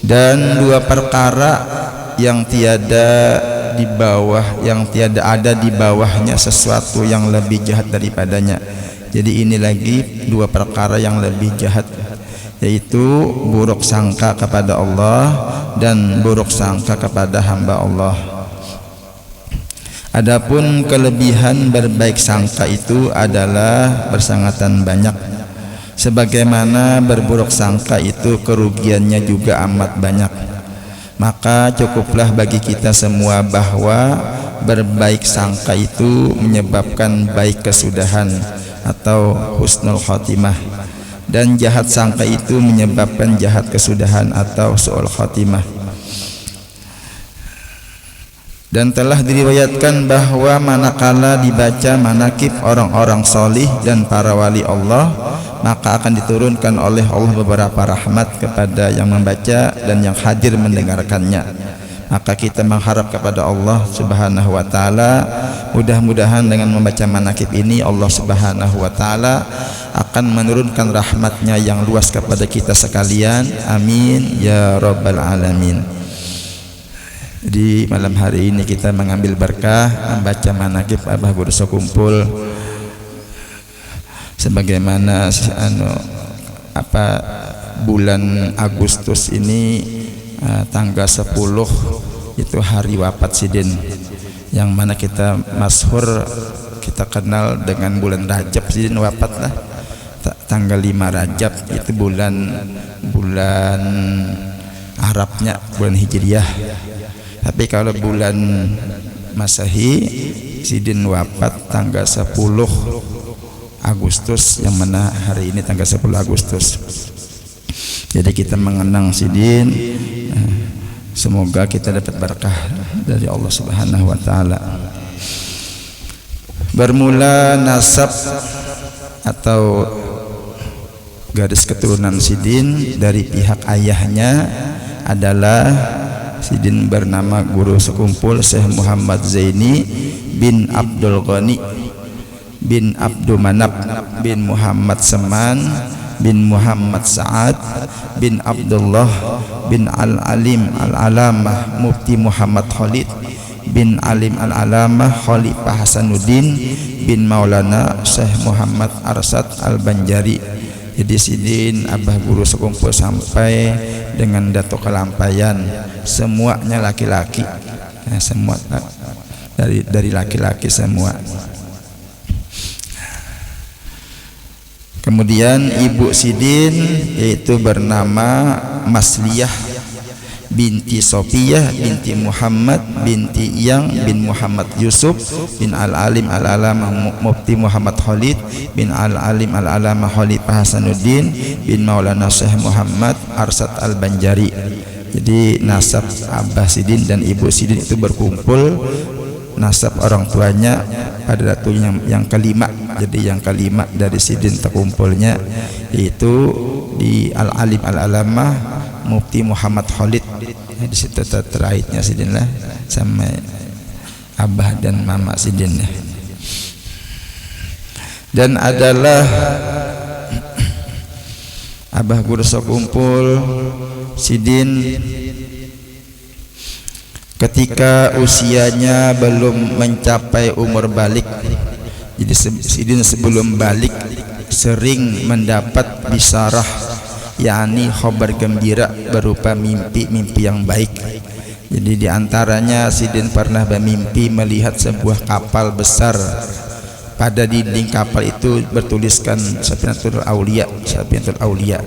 dan dua perkara yang tiada ada di bawahnya sesuatu yang lebih jahat daripadanya. Jadi ini lagi dua perkara yang lebih jahat, yaitu buruk sangka kepada Allah dan buruk sangka kepada hamba Allah. Adapun kelebihan berbaik sangka itu adalah bersangatan banyak, sebagaimana berburuk sangka itu kerugiannya juga amat banyak. Maka cukuplah bagi kita semua bahwa berbaik sangka itu menyebabkan baik kesudahan atau husnul khotimah, dan jahat sangka itu menyebabkan jahat kesudahan atau su'ul khotimah. Dan telah diriwayatkan bahwa manakala dibaca manaqib orang-orang solih dan para wali Allah, maka akan diturunkan oleh Allah beberapa rahmat kepada yang membaca dan yang hadir mendengarkannya. Maka kita mengharap kepada Allah Subhanahu wa taala, mudah-mudahan dengan membaca manakib ini Allah Subhanahu wa taala akan menurunkan rahmatnya yang luas kepada kita sekalian. Amin ya rabbal alamin. Di malam hari ini kita mengambil berkah membaca manakib Abah Guru Sekumpul, sebagaimana bulan Agustus ini tanggal 10 itu hari wafat Sidin, yang mana kita masyhur kita kenal dengan bulan Rajab. Sidin wafat lah tanggal 5 Rajab, itu bulan Arabnya, bulan Hijriyah. Tapi kalau bulan Masehi, Sidin wafat tanggal 10 Agustus, yang mana hari ini tanggal 10 Agustus. Jadi kita mengenang Sidin, semoga kita dapat berkah dari Allah Subhanahu wa taala. Bermula nasab atau garis keturunan Sidin dari pihak ayahnya adalah Sidin bernama Guru Sekumpul Syekh Muhammad Zaini bin Abdul Ghani bin Abdul Manap bin Muhammad Seman bin Muhammad Sa'ad bin Abdullah bin Al-Alim Al-Alamah Mufti Muhammad Khalid bin Alim Al-Alamah Khalifah Hasanuddin bin Maulana Syekh Muhammad Arsad Al-Banjari. Jadi Sidin Abah Guru Sekumpul sampai dengan Datuk Kelampayan semuanya laki-laki, semua dari laki-laki semua. Kemudian ibu Sidin yaitu bernama Masliyah binti Sofiyah binti Muhammad binti Iyang bin Muhammad Yusuf bin Al-Alim Al-Alamah Mufti Muhammad Khalid bin Al-Alim Al-Alamah Khalifah Hasanuddin bin Maulana Syekh Muhammad Arsad Al-Banjari. Jadi nasab Abah Sidin dan Ibu Sidin itu berkumpul, nasab orang tuanya pada datu yang kelima. Jadi yang kelima dari Sidin terkumpulnya yaitu di Al-Alim Al-Alamah Mufti Muhammad Khalid. Di situ terakhirnya Sidin lah sama Abah dan Mama Sidin. Dan adalah Abah Guru Sekumpul Sidin ketika usianya belum mencapai umur balik. Jadi Sidin sebelum balik sering mendapat bisarah, yakni khabar gembira berupa mimpi-mimpi yang baik. Jadi diantaranya Sidin pernah bermimpi melihat sebuah kapal besar. Pada dinding kapal itu bertuliskan Safinatul Aulia.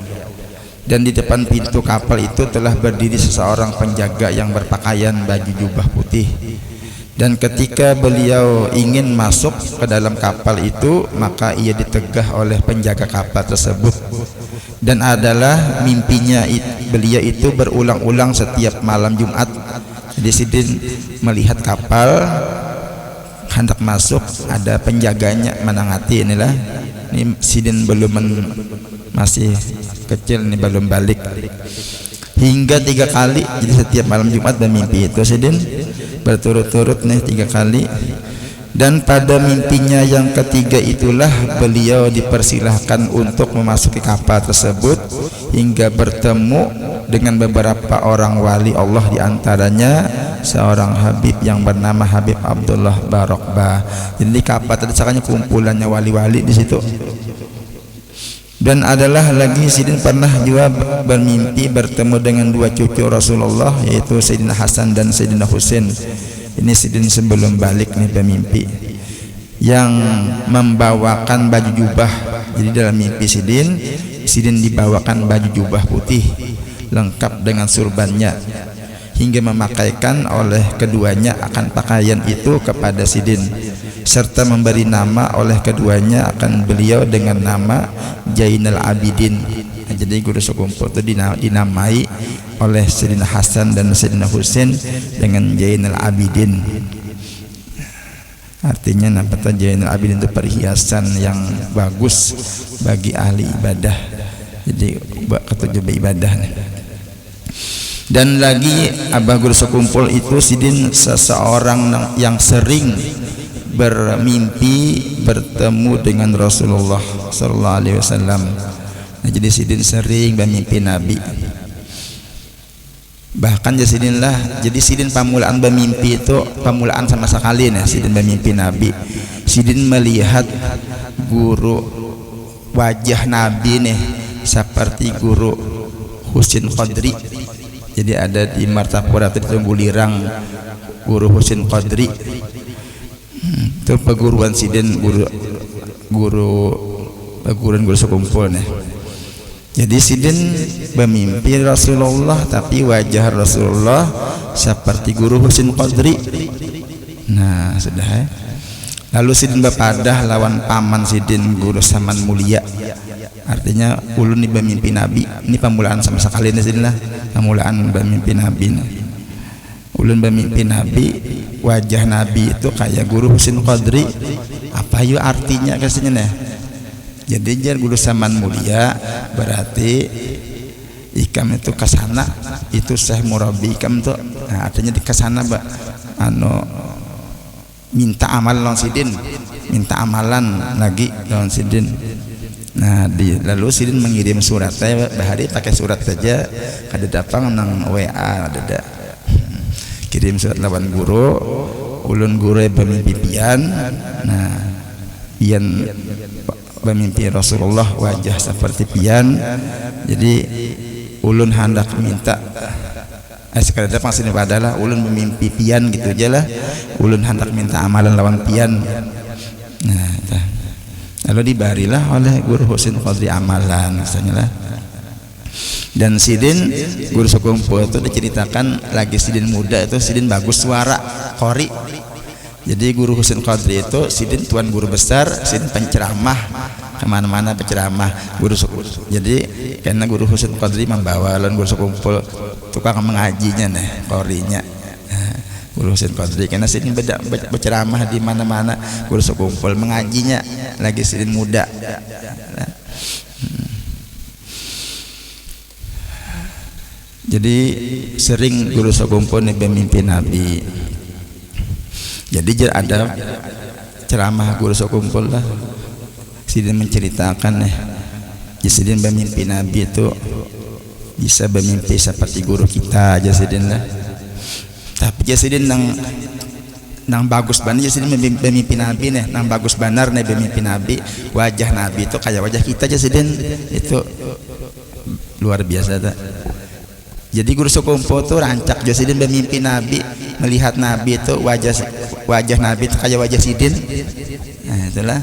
Dan di depan pintu kapal itu telah berdiri seseorang penjaga yang berpakaian baju jubah putih. Dan ketika beliau ingin masuk ke dalam kapal itu, maka ia ditegah oleh penjaga kapal tersebut. Dan adalah mimpinya beliau itu berulang-ulang setiap malam Jumat. Jadi Sidin melihat kapal hendak masuk, ada penjaganya menangati. Inilah, ini Sidin masih kecil, ini belum balik. Hingga 3 kali, jadi setiap malam Jumat bermimpi itu Sidin berturut-turut nih 3 kali. Dan pada mimpinya yang ketiga itulah beliau dipersilahkan untuk memasuki kapal tersebut hingga bertemu dengan beberapa orang wali Allah, diantaranya seorang Habib yang bernama Habib Abdullah Barokbah. Jadi kapal terdesakannya kumpulannya wali-wali di situ. Dan adalah lagi Sidin pernah juga bermimpi bertemu dengan 2 cucu Rasulullah, yaitu Sayyidina Hasan dan Sayyidina Husain. Ini Sidin sebelum balik nih bermimpi yang membawakan baju jubah. Jadi dalam mimpi Sidin dibawakan baju jubah putih lengkap dengan surbannya, hingga memakaikan oleh keduanya akan pakaian itu kepada Sidin, serta memberi nama oleh keduanya akan beliau dengan nama Zainal Abidin. Jadi Guru Sekumpul itu dinamai oleh Sayyidina Hasan dan Sayyidina Husain dengan Zainal Abidin. Artinya nafata Zainul Abidin itu perhiasan yang bagus bagi ahli ibadah. Jadi ketujuh ibadah. Dan lagi Abah Guru Sekumpul itu sidin seseorang yang sering bermimpi bertemu dengan Rasulullah sallallahu alaihi wasallam. Nah, jadi sidin sering bermimpi Nabi. Bahkan jadi sidin pamulaan bermimpi itu pamulaan sama sekali nih sidin bermimpi Nabi. Sidin melihat guru wajah Nabi nih seperti guru Husin Qadri. Jadi ada di Martapura itu di Bulirang guru Husin Qadri. Itu perguruan sidin perguruan guru sekumpul nih. Jadi sidin bermimpi Rasulullah tapi wajah Rasulullah seperti guru Husin Qadri. Nah, sudah ya. Lalu sidin berpadah lawan paman sidin guru Saman Mulia. Artinya ulun ini bermimpi Nabi. Ini pamulaan sama sekali nih sidin lah. Pamulaan bermimpi Nabi. Ulun bermimpi Nabi, wajah Nabi itu kayak guru Husin Qadri. Apa yuk artinya kesini nih? Jadi jar guru Saman Mulia berarti ikam itu kesana, itu Syekh Murabi ikam tuh. Nah, artinya di kesana minta amal lawan sidin, minta amalan lagi lawan sidin. Nah, lalu sidin mengirim surat saya bahari pakai surat saja kada datang nang WA ada kirim surat lawan guru, ulun guru bermimpi pian. Nah, pian bermimpi Rasulullah wajah seperti pian. Jadi ulun hendak minta sekadar datang sini padalah ulun bermimpi pian gitu aja lah. Ulun hendak minta amalan lawan pian. Nah, lalu dibarilah oleh guru Husin Qadri amalan misalnya lah. Dan sidin guru sekumpul itu diceritakan lagi sidin muda itu sidin bagus suara qori. Jadi guru Husin Qadri itu sidin tuan guru besar, sidin penceramah kemana-mana penceramah guru sekumpul. Jadi karena guru Husin Qadri membawa lawan guru sekumpul tukang mengajinya nih qorinya. Guru Husin Qadri karena sidin berceramah di mana-mana guru sekumpul mengajinya lagi sidin muda. Jadi sering guru sekumpul nih bermimpi Nabi. Jadi ada ceramah guru sekumpul lah. Sidin menceritakan nih, sidin bermimpi Nabi itu bisa bermimpi seperti guru kita aja sidin lah. Tapi sidin nang bagus banget sidin bermimpi Nabi nih, nang bagus benar nih bermimpi Nabi. Wajah Nabi itu kayak wajah kita aja sidin itu luar biasa tak. Jadi guru sekumpul tuh rancak Josidin bermimpi Nabi, melihat Nabi itu wajah Nabi itu kayak wajah sidin. Nah, itulah.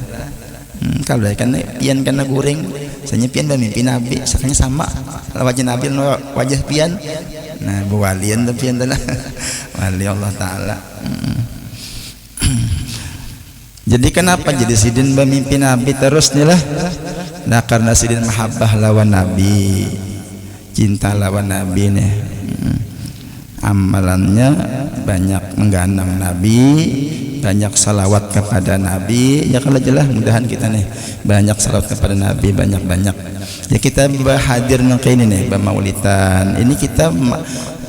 Kalau kan pian kena guring, saya pian bermimpi Nabi, sakanya sama wajah Nabi wajah pian. Nah, buwalian tuh pian itulah. Wali Allah Taala. Jadi kenapa jadi sidin bermimpi Nabi terus nih lah? Nah, karena sidin mahabbah lawan Nabi. Cinta lawan Nabi nih, amalannya banyak menggandang Nabi, banyak salawat kepada Nabi. Ya kalau jelas mudahan kita nih banyak salawat kepada Nabi banyak-banyak. Ya kita hadir nang ini nih bermaulidan. Ini kita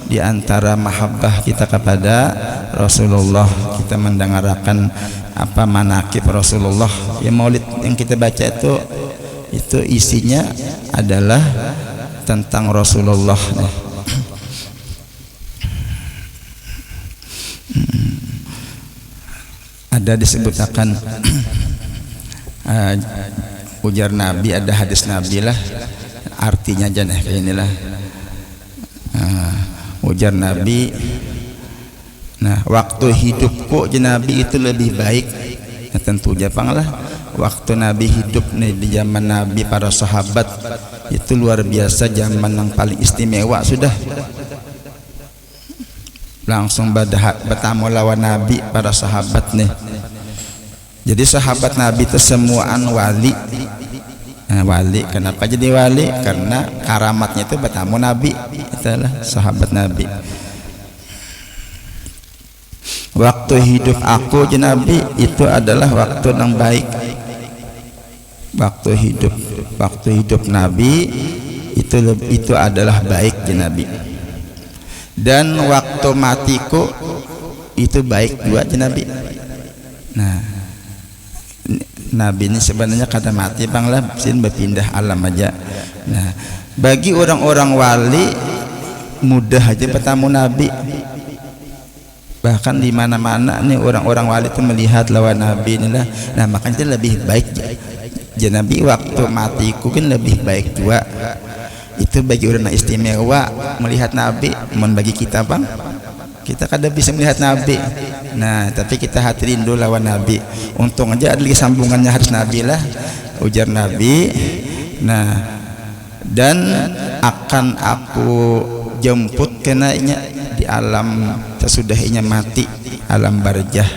di antara mahabbah kita kepada Rasulullah, kita mendengarkan apa manaqib Rasulullah. Ya maulid yang kita baca itu isinya adalah tentang Rasulullah. Ada disebutkan ujar Nabi, ada hadis Nabi lah, artinya aja nih kayak inilah. Ujar Nabi, nah waktu hidupku Nabi itu lebih baik. Nah, tentu Jepang lah. Waktu Nabi hidup nih di zaman Nabi, para sahabat itu luar biasa, zaman yang paling istimewa sudah. Langsung bertamu lawan Nabi para sahabat nih. Jadi sahabat Nabi itu semuaan wali. Nah, wali kenapa jadi wali? Karena karamatnya itu bertamu Nabi. Itulah sahabat Nabi. waktu hidup aku je Nabi itu adalah waktu yang baik. Waktu hidup Nabi itu adalah baik je Nabi. Dan waktu matiku itu baik juga je Nabi. Nah, Nabi ini sebenarnya kada mati banglah, sin berpindah alam aja. Nah, bagi orang-orang wali mudah aja bertemu Nabi. Bahkan di mana-mana nih orang-orang wali itu melihat lawan Nabi inilah. Nah, makanya itu lebih baik je Nabi waktu matiku kan lebih baik juga. Itu bagi orang yang istimewa melihat Nabi. Mohon bagi kita bang, kita kada bisa melihat Nabi. Nah, tapi kita hati rindu lawan Nabi. Untung aja ada lagi sambungannya harus Nabi lah, ujar Nabi. Nah, dan akan aku jemput kenanya di alam sesudahnya mati, alam barzah.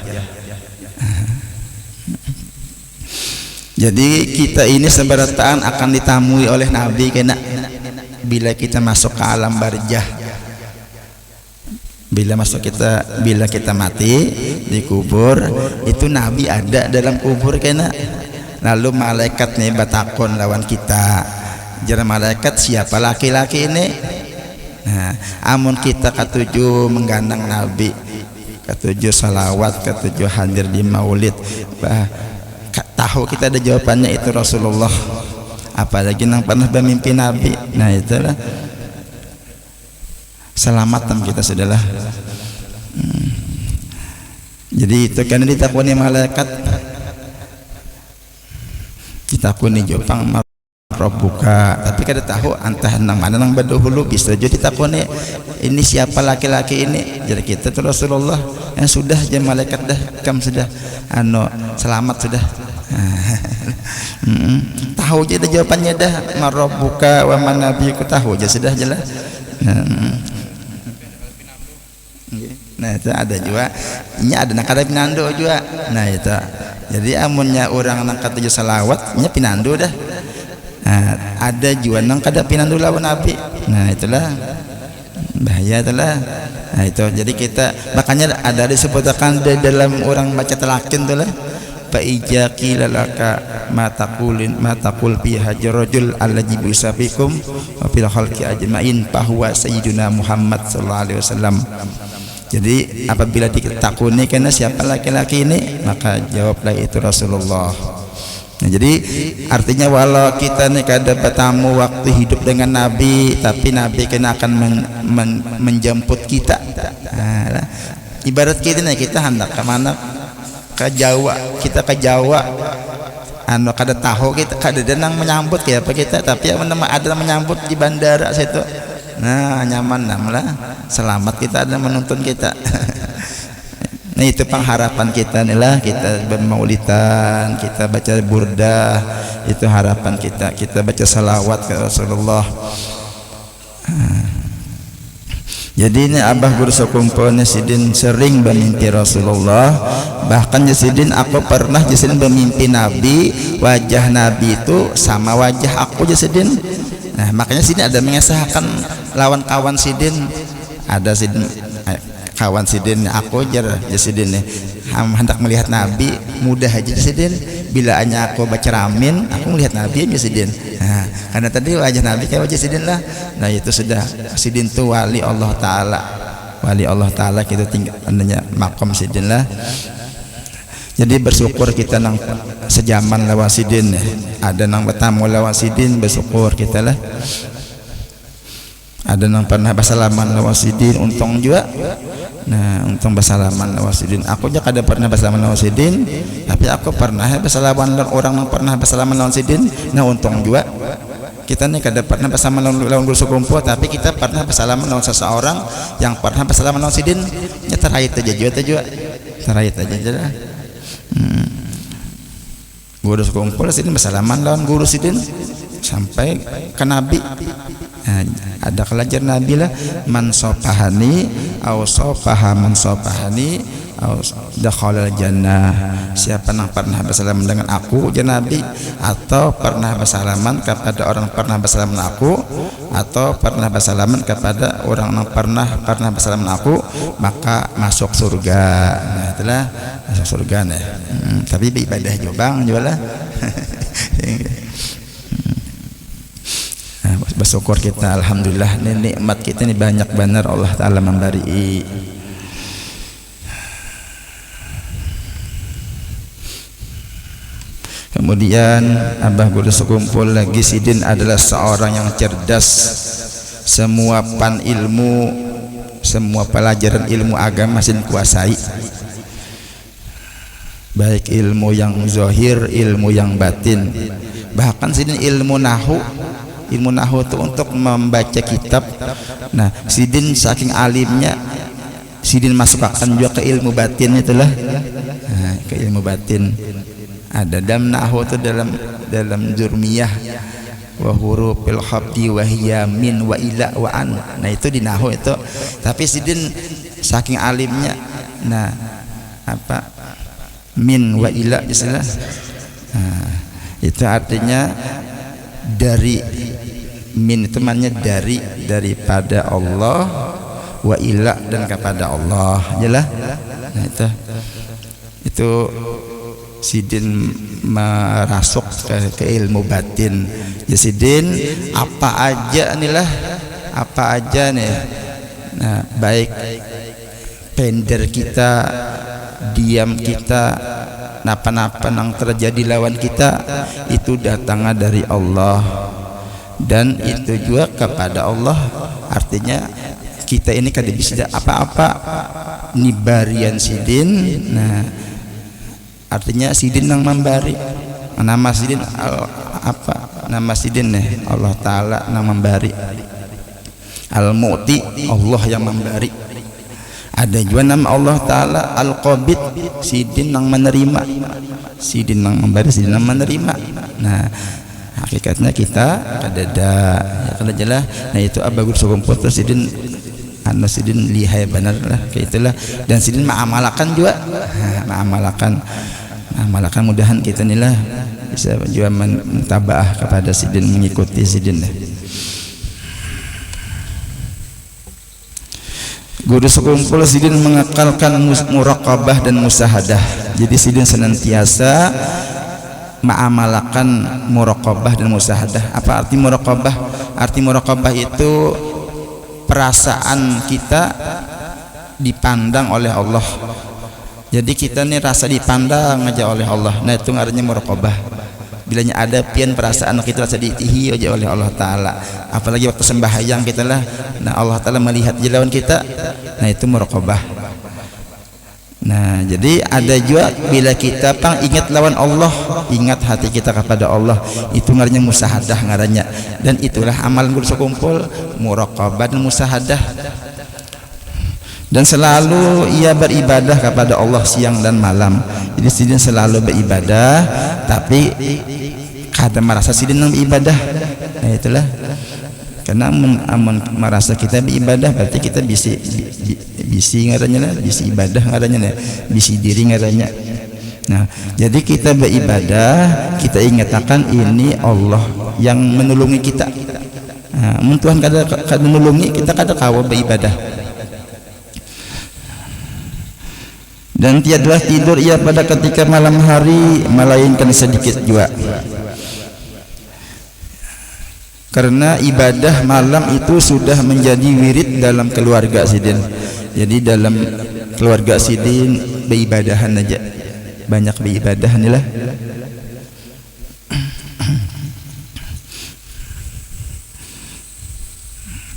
Jadi kita ini seberataan akan ditamui oleh Nabi kena bila kita masuk ke alam barzah. Bila kita mati di kubur, itu Nabi ada dalam kubur kena. Lalu malaikat nih batakon lawan kita. Jara malaikat siapa laki-laki ini? Nah, amun kita ketujuh menggandang Nabi, ketujuh salawat, ketujuh hadir di maulid, tahu kita ada jawabannya itu Rasulullah. Apalagi yang pernah bermimpi Nabi. Nah, itulah selamat kita sudahlah. Jadi itu kan ditakuni malaikat, ditakuni jopang Rabbuka, tapi kada tahu antah nang mana nang berdahulu. Bisa jadi ditakuni ini siapa laki-laki ini. Jadi kita tuh Rasulullah yang sudah jadi malaikat dah kam sudah selamat sudah. Tahu aja jawabannya dah, Rabbuka wa man nabiyuka, tahu aja sudah jelas. Nah, itu ada juga. Ini ada nak kada pinando juga. Nah, itu. Jadi amunnya orang nak kata salawat, nya pinando dah. Nah, ada juga nang kada pinando lawan Nabi. Nah, itulah bahaya itulah. Nah, itu. Jadi kita makanya ada disebutkan dalam orang baca talakin itulah. Fa ijaqi lalaka mataqul fi hajrajul allazi bisafikum wa fil khalqi ajmain bahwa sayyiduna Muhammad sallallahu alaihi wasallam. Jadi apabila ditakuni karena siapa laki-laki ini, maka jawablah itu Rasulullah. Nah, jadi artinya walau kita nih kada bertamu waktu hidup dengan Nabi, tapi Nabi kena akan menjemput kita. Nah, ibarat kita nih, kita hendak ke mana? Ke Jawa, kita ke Jawa. Kada tahu kita kada ada nang menyambut kayak apa kita, tapi ada menyambut di bandara situ. Nah, nyaman lah, selamat kita ada menuntun kita. Nah, itu pengharapan kita nih lah, kita bermaulidan, kita baca burdah, itu harapan kita baca salawat ke Rasulullah. Jadi ini abah guru sekumpulannya Sidin sering bermimpi Rasulullah. Bahkan Sidin aku pernah Sidin bermimpi Nabi, wajah Nabi itu sama wajah aku Sidin. Nah, makanya Sidin ada mengesahkan lawan kawan Sidin, ada Sidin kawan Sidin aku jar Sidin nih hendak melihat Nabi mudah aja Sidin. Bila hanya aku baca ramin, aku melihat Nabi aja Sidin. Nah, karena tadi wajah Nabi kayak wajah Sidin lah. Nah, itu sudah Sidin tuh wali Allah Ta'ala. Wali Allah Ta'ala kita tinggal adanya makom Sidin lah. Jadi bersyukur kita nang sejaman lawan Sidin. Ada nang bertamu lawan Sidin, bersyukur kita lah. Ada nang pernah bersalaman lawan Sidin, untung juga. Nah, untung bersalaman lawan Sidin. Aku aja kada pernah bersalaman lawan Sidin, tapi aku pernah bersalaman lawan orang yang pernah bersalaman lawan Sidin. Nah, untung juga kita nih kada pernah bersalaman lawan guru sekumpulan, tapi kita pernah bersalaman lawan seseorang yang pernah bersalaman lawan Sidin. Ya terait aja juga. Terait aja lah. Guru sekumpulan Sidin bersalaman lawan guru Sidin sampai ke Nabi. Nah, ada kelajar Nabi lah, man sopahani au sopaha man sopahani dakhalal jannah. Siapa yang pernah bersalaman dengan aku ya Nabi, atau pernah bersalaman kepada orang pernah bersalaman aku, atau pernah bersalaman kepada orang yang pernah bersalaman aku, maka masuk surga. Nah itulah masuk surga nih. Tapi ibadah jobang jualah. Bersyukur kita, alhamdulillah ini nikmat kita ini banyak benar Allah Ta'ala memberi. Kemudian Abah Guru sekumpul lagi, Sidin adalah seorang yang cerdas. Semua ilmu, semua pelajaran ilmu agama Sidin kuasai, baik ilmu yang zahir, ilmu yang batin. Bahkan Sidin ilmu nahu itu untuk membaca kitab. Nah Sidin saking alimnya, Sidin masukkan juga ke ilmu batin itulah. Nah, ke ilmu batin ada dalam nahu itu dalam jurmiyah, wa hurufil khabdi wa hiya min wa ila wa an. Nah itu di nahu itu. Tapi Sidin saking alimnya, nah apa min wa ila istilah. Nah, itu artinya dari, min itu maknanya daripada Allah, wa ila dan kepada Allah, jelas. Nah itu Sidin merasuk ke ilmu batin. Ya Sidin apa aja nih, nah baik pender kita, diam kita, napa-napa yang terjadi lawan kita itu datangnya dari Allah, dan itu juga kepada Allah. Artinya kita ini kada bisa apa-apa nibarian Sidin. Nah artinya Sidin yang memberi. Nama Sidin nama Sidin nih Allah Ta'ala yang memberi. Al-Mu'ti, Allah yang memberi. Ada juga nama Allah Ta'ala Al-Qabid, Sidin yang menerima. Sidin yang memberi, Sidin yang menerima. Nah hakikatnya kita kada jelas. Nah itu Abah Guru sekumpul terus Sidin Sidin lihai benar lah kayak itulah. Dan Sidin ma'amalakan juga, ma'amalakan mudahan kita inilah bisa juga mentabah kepada Sidin, mengikuti Sidin. Guru sekumpul Sidin mengekalkan muraqabah dan musahadah. Jadi Sidin senantiasa ma'amalakan muraqabah dan musahadah. Apa arti muraqabah? Arti muraqabah itu perasaan kita dipandang oleh Allah. Jadi kita nih rasa dipandang aja oleh Allah. Nah itu artinya muraqabah. Bilanya ada pian perasaan kita rasa diitihi aja oleh Allah Ta'ala. Apalagi waktu sembahyang kita lah, nah Allah Ta'ala melihat lawan kita. Nah itu muraqabah. Nah jadi ada juga bila kita ingat lawan Allah, ingat hati kita kepada Allah, itu ngarannya musahadah ngarannya. Dan itulah amalan Guru sekumpul, muraqabah dan musahadah. Dan selalu ia beribadah kepada Allah siang dan malam. Jadi Sidin selalu beribadah, tapi kada merasa Sidin yang beribadah. Nah itulah, karena merasa kita beribadah berarti kita bisi ngarannya lah, bisi ibadah ngarannya lah, bisi diri ngarannya. Nah jadi kita beribadah, kita ingatkan ini Allah yang menolongi kita. Nah, Tuhan kada menolongi kita, kada kawa beribadah. Dan tiadalah tidur ia pada ketika malam hari, melainkan sedikit juga. Karena ibadah malam itu sudah menjadi wirid dalam keluarga Sidin. Jadi dalam keluarga Sidin beribadahan aja, banyak beribadah inilah.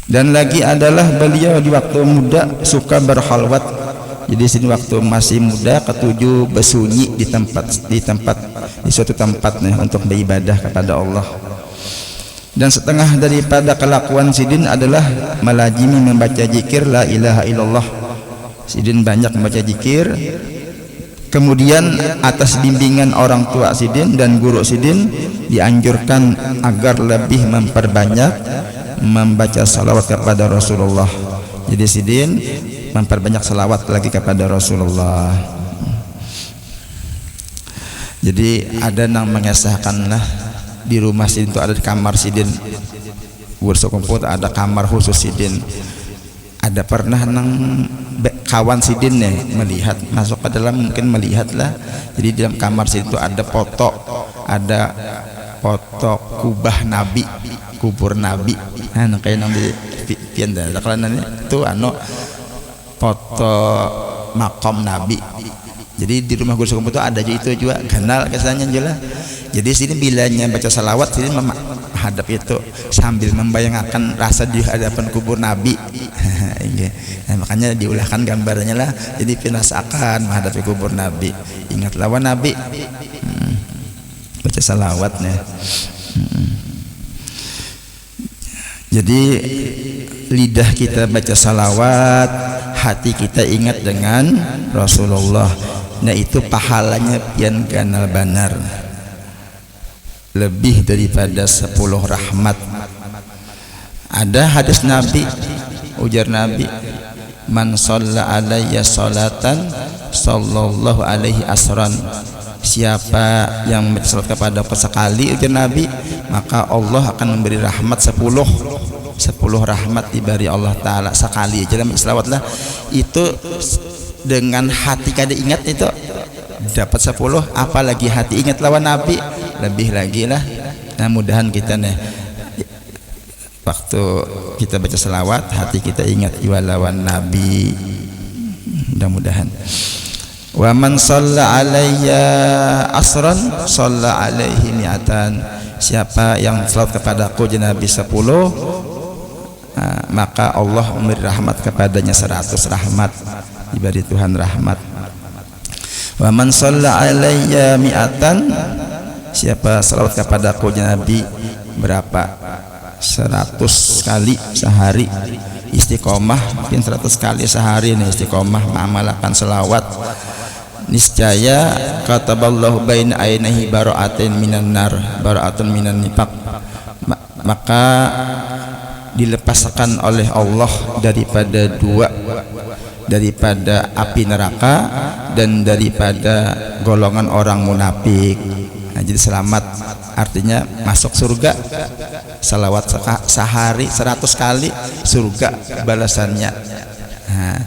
Dan lagi adalah beliau di waktu muda suka berhalwat. Jadi sini waktu masih muda ketujuh bersunyi di suatu tempat nih untuk beribadah kepada Allah. Dan setengah daripada kelakuan Sidin adalah melazimi membaca zikir la ilaha illallah. Sidin banyak membaca zikir. Kemudian atas bimbingan orang tua Sidin dan guru Sidin dianjurkan agar lebih memperbanyak membaca salawat kepada Rasulullah. Jadi Sidin memperbanyak salawat lagi kepada Rasulullah. Jadi ada yang mengesahkan lah di rumah Sidin itu ada di kamar Sidin Bursa Kumpul ada kamar khusus Sidin. Ada pernah nang kawan Sidin nih melihat masuk ke dalam mungkin melihat lah. Jadi di dalam kamar Sidin itu ada foto kubah Nabi, kubur Nabi. Nah kayak nang di pian dah. Kalau itu foto makom Nabi. Jadi di rumah Guru Sukum itu ada itu juga kenal kesannya jelas. Jadi sini bilanya baca salawat sini menghadap itu sambil membayangkan rasa di hadapan kubur Nabi. Nah, makanya diulahkan gambarnya lah. Jadi pinasakan menghadapi kubur Nabi. Ingat lawan Nabi. Baca salawatnya. Jadi lidah kita baca salawat, hati kita ingat dengan Rasulullah. Nah itu pahalanya pian ganal banar lebih daripada 10 rahmat. Ada hadis Nabi, ujar Nabi, man shalla alayya salatan sallallahu alaihi asran. Siapa yang bersalat kepada aku sekali, ujar Nabi, maka Allah akan memberi rahmat 10 rahmat diberi Allah Ta'ala sekali. Jadi selawat lah itu dengan hati kada ingat itu dapat 10, apalagi hati ingat lawan Nabi lebih lagi lah. Nah mudahan kita nih waktu kita baca selawat hati kita ingat lawan Nabi, mudah-mudahan. Wa man shalla alayya asran shalla alaihi mi'atan. Siapa yang selawat kepadaku Nabi 10, maka Allah memberi rahmat kepadanya 100 rahmat, diberi Tuhan rahmat. Wa man shalla alayya mi'atan. Siapa salawat kepadaku Nabi berapa? 100 kali sehari. Istiqomah mungkin 100 kali sehari nih istiqomah mengamalkan selawat. Niscaya kataballahu baina ainihi bara'atin minan nar, bara'atun minan nifaq. Maka dilepaskan oleh Allah daripada api neraka dan daripada golongan orang munafik. Nah, jadi selamat artinya masuk surga. Salawat sehari 100 kali surga balasannya. Nah,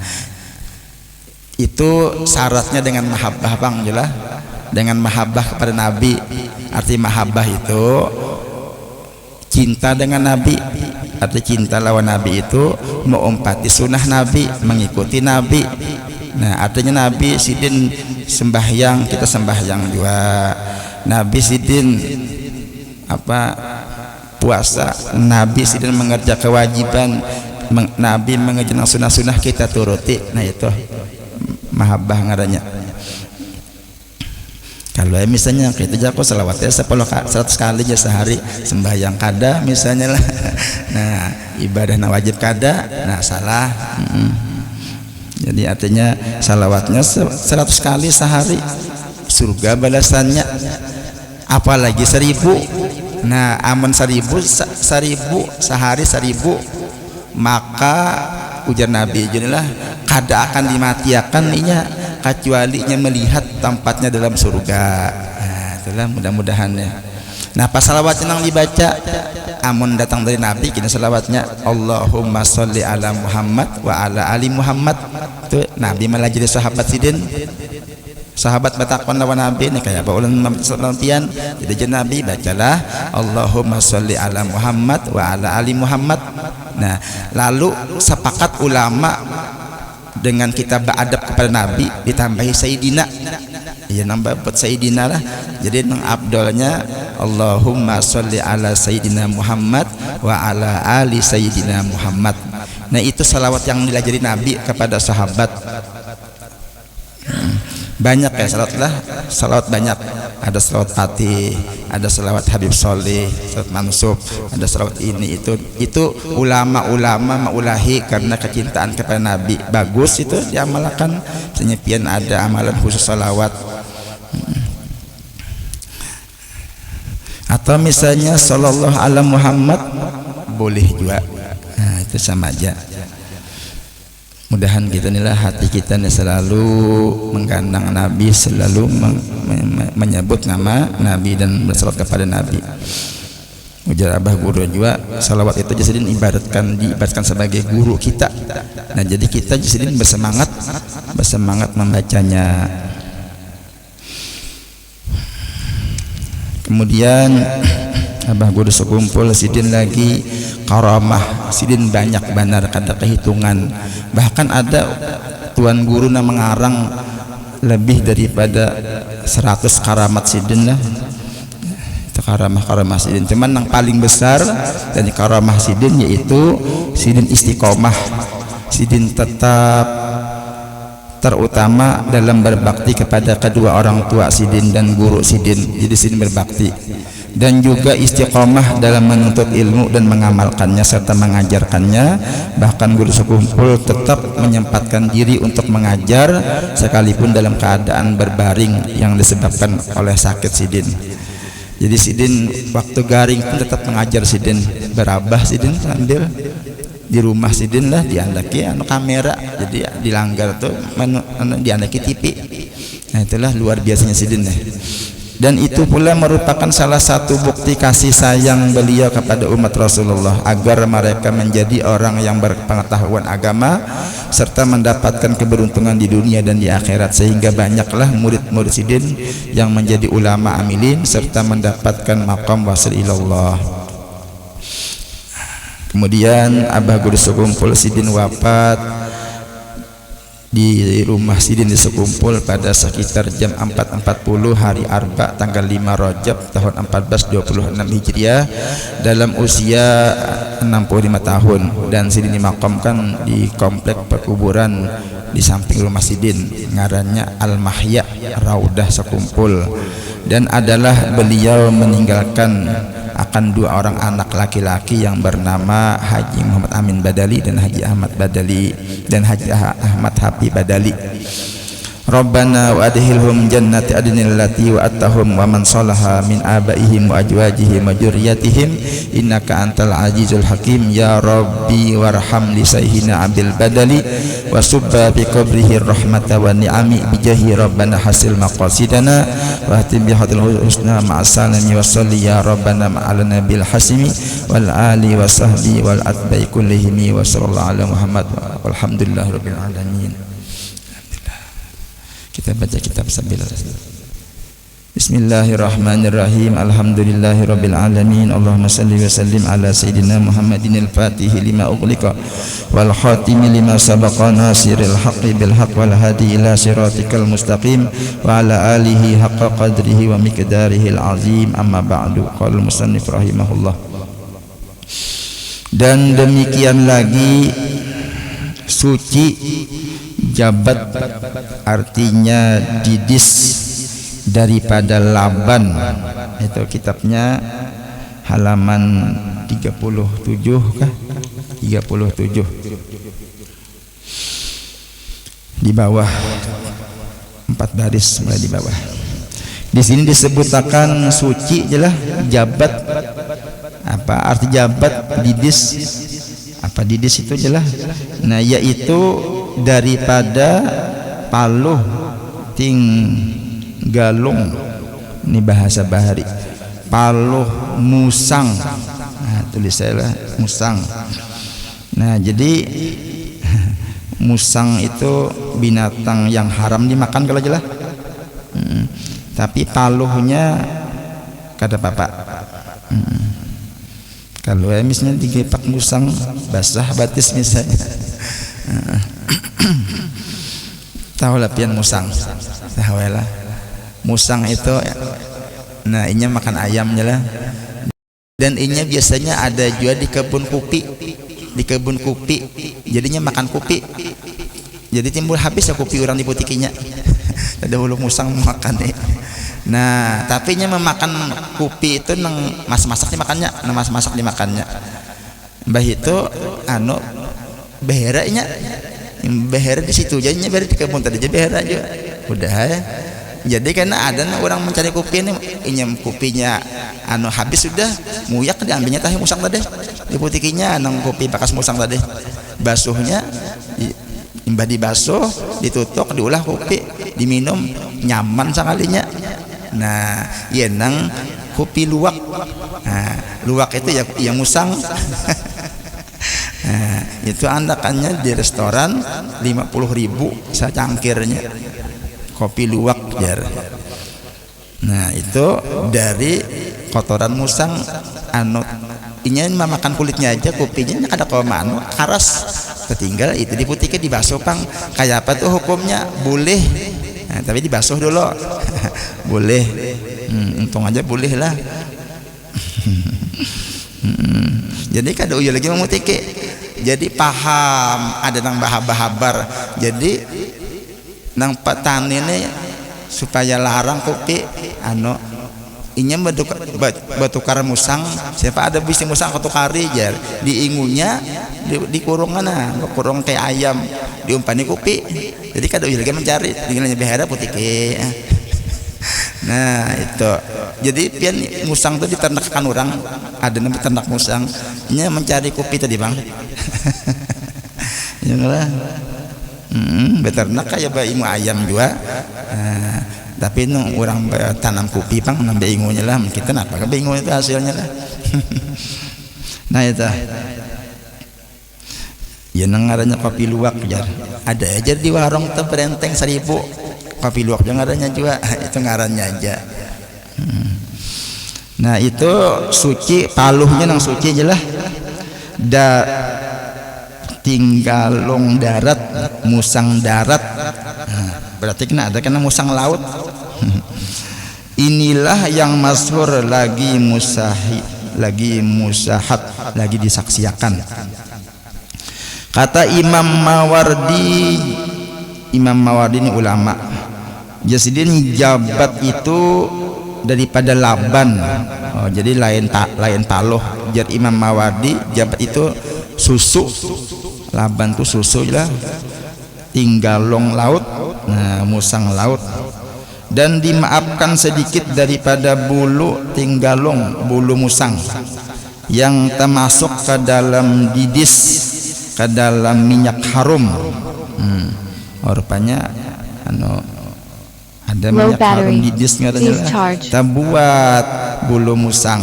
itu syaratnya dengan mahabbah bang jelas, dengan mahabbah kepada Nabi. Arti mahabbah itu cinta dengan Nabi. Arti cinta lawan Nabi itu mengumpati sunnah Nabi, mengikuti Nabi. Nah artinya Nabi Sidin sembahyang, kita sembahyang juga. Nabi Sidin puasa, Nabi Sidin mengerjakan kewajiban, Nabi mengerjakan sunnah-sunnah kita turuti. Nah itu mahabbah ngaranya. Kalau misalnya kita jago selawatnya 100 kali aja sehari, sembahyang kada misalnya lah. Nah ibadah wajib kada, nah salah. Jadi artinya salawatnya 100 kali sehari surga balasannya, apalagi 1000. Nah aman 1000 sehari 1000, maka ujar Nabi jadilah kada akan dimatiakan inya kecuali nya melihat tempatnya dalam surga. Nah itulah mudah-mudahan ya. Nah pas salawatnya yang dibaca amun datang dari Nabi kini salawatnya Allahumma sholli ala Muhammad wa ala ali Muhammad. Itu Nabi malah jadi sahabat Sidin, sahabat batakon lawan Nabi nih kayak apa ulang pian. Jadi Nabi bacalah Allahumma sholli ala Muhammad wa ala ali Muhammad. Nah lalu sepakat ulama dengan kita beradab kepada Nabi ditambahi Sayyidina, ya nambah buat Sayyidina lah. Jadi nang abdolnya Allahumma sholli ala Sayyidina Muhammad wa ala ali Sayyidina Muhammad. Nah itu salawat yang dilajari Nabi kepada sahabat. Banyak ya salawat banyak. Ada salawat Fatih, ada salawat Habib Soleh, salawat Mansub, ada salawat ini itu ulama-ulama maulahi karena kecintaan kepada Nabi. Bagus itu diamalkan. Misalnya pian ada amalan khusus salawat. Atau misalnya sallallahu ala Muhammad boleh juga. Nah itu sama aja. Mudahan kita inilah hati kita nih selalu menggandang Nabi, selalu menyebut nama Nabi dan bersalawat kepada Nabi. Ujar Abah Guru juga, salawat itu Jasidin diibaratkan sebagai guru kita. Nah jadi kita Jasidin bersemangat membacanya. Kemudian Abah Guru sekumpul sidin lagi karamah, sidin banyak benar kada kehitungan. Bahkan ada tuan guru yang mengarang lebih daripada 100 karamat sidin lah. Itu karamah sidin. Cuman yang paling besar dari karamah sidin yaitu sidin istiqomah. Sidin tetap terutama dalam berbakti kepada kedua orang tua sidin dan guru sidin. Jadi sidin berbakti dan juga istiqomah dalam menuntut ilmu dan mengamalkannya serta mengajarkannya. Bahkan guru sekumpul tetap menyempatkan diri untuk mengajar sekalipun dalam keadaan berbaring yang disebabkan oleh sakit sidin. Jadi sidin waktu garing pun tetap mengajar sidin, berabah sidin sambil di rumah sidin lah diandaki kamera, jadi dilanggar tuh diandaki TV. Nah itulah luar biasanya sidin deh. Dan itu pula merupakan salah satu bukti kasih sayang beliau kepada umat Rasulullah agar mereka menjadi orang yang berpengetahuan agama serta mendapatkan keberuntungan di dunia dan di akhirat, sehingga banyaklah murid-murid sidin yang menjadi ulama amilin serta mendapatkan maqam wasil ilallah. Kemudian Abah Guru sekumpul sidin wafat di rumah sidin di sekumpul pada sekitar jam 4.40 hari Arba tanggal 5 Rajab tahun 1426 Hijriah dalam usia 65 tahun, dan sidin dimakamkan di komplek perkuburan di samping rumah sidin ngarannya Al-Mahya Raudah Sekumpul, dan adalah beliau meninggalkan akan 2 orang anak laki-laki yang bernama Haji Muhammad Amin Badali dan Haji Ahmad Badali dan Haji Ahmad Hapi Badali. Rabbana wa adkhilhum jannati adnil lati wa attahum wa man salaha min abaihim wa ajwajihim wa dzurriyyatihim innaka antal azizul hakim. Ya Rabbi warham li sayhina Abil Badali wa subba bi qabrihi rahmata wa ni'ami bi jahi rabbana hasil maqasidana wa hatim bi hadil husna ma'asalami wa salli ya rabbana ma'ala nabil hasimi wal ali wa sahbi wal atba'i kullihimi wa sallallahu ala Muhammad walhamdulillahi rabbil alamin. Kita baca kitab sambil Bismillahirrahmanirrahim. Alhamdulillahirabbil alamin. Allahumma salli wa sallim ala sayidina Muhammadin al-Fatih lima ughliqa wal khatimi lima sabaqa nasiril haqqi bil haqq wal hadi ila siratikal mustaqim wa ala alihi haqqa qadrihi wa miqdarihi al-azim. Amma ba'du. Qala musannif rahimahullah. Dan demikian lagi suci jabat artinya didis daripada laban. Itu kitabnya halaman 37 kah? 37 di bawah 4 baris mulai di bawah. Di sini disebutakan suci jelah jabat. Apa arti jabat didis? Apa didis itu jelah? Nah yaitu daripada paluh ting galung, ini bahasa bahari, paluh musang. Nah tulis saya lah musang. Nah jadi musang itu binatang yang haram dimakan kalau jelas. Tapi paluhnya kada apa-apa. Kalau misalnya digepak musang basah batis misalnya. Tahu lah pian musang, tahu lah musang itu. Nah inya makan ayamnya lah, dan inya biasanya ada juga di kebun kupi, jadinya makan kupi, jadi timbul habis ya kupi orang di putikinya. Ada bulu musang makan nih. Nah tapi nya memakan kupi itu nang masak dimakannya, Mbah itu beheranya behera di situ, jadinya behera di kebun tadi, jadi behera aja udah ya. Jadi karena ada orang mencari kopi ini, inyam kopinya habis sudah muyak, diambilnya tahu musang tadi, diputikinya nang kopi bekas musang tadi, basuhnya Imbah dibasuh, ditutuk, diolah kopi, diminum nyaman sekalinya. Nah, iya nang kopi luwak. Nah, luwak itu ya yang musang. Nah, itu anakannya di restoran 50.000 secangkirnya kopi luwak jar. Nah, itu dari kotoran musang anu inya makan kulitnya aja, kopinya kada koma anu karas ketinggal itu diputihkan dibasuh pang. Kayak apa tuh hukumnya? Boleh. Nah, tapi dibasuh dulu. Boleh. Untung aja boleh lah. Jadi kada uyuh lagi memutihke. Jadi paham ada nang bahabar. Jadi nang petani ini supaya larang kopi anu inya batukar musang, siapa ada bisnis musang ketukari jar diingunya di kurungan kurung kayak ayam diumpani kopi. Jadi kada uyuh lagi mencari tinggalnya behara putih ke. Nah itu jadi pian musang tuh diternakkan orang, ada namanya ternak musang nya mencari kopi tadi bang. Ya lah beternak kayak bayi ayam juga. Tapi nu orang tanam kopi pang nambah ingunya lah, kita apa ke bingung itu hasilnya lah. Nah itu ya ngarannya kopi luwak jar, ada aja di warung tuh berenteng 1.000 kopi luwak yang ngarannya juga. Itu ngarannya aja. Nah itu suci, paluhnya nang suci aja lah. Tinggalong darat, musang darat. Berarti kena ada kena musang laut. Inilah yang masyhur lagi musahat, lagi disaksiakan. Kata Imam Mawardi ini ulama. Jadi jabat itu daripada laban. Oh, jadi lain paloh. Jadi Imam Mawardi jabat itu susu. Laban tuh susu lah. Tinggalong laut. Nah, musang laut. Dan dimaafkan sedikit daripada bulu tinggalong, bulu musang yang termasuk ke dalam didis, ke dalam minyak harum. Rupanya anu ada minyak harum didis ngarannya. Kita buat bulu musang,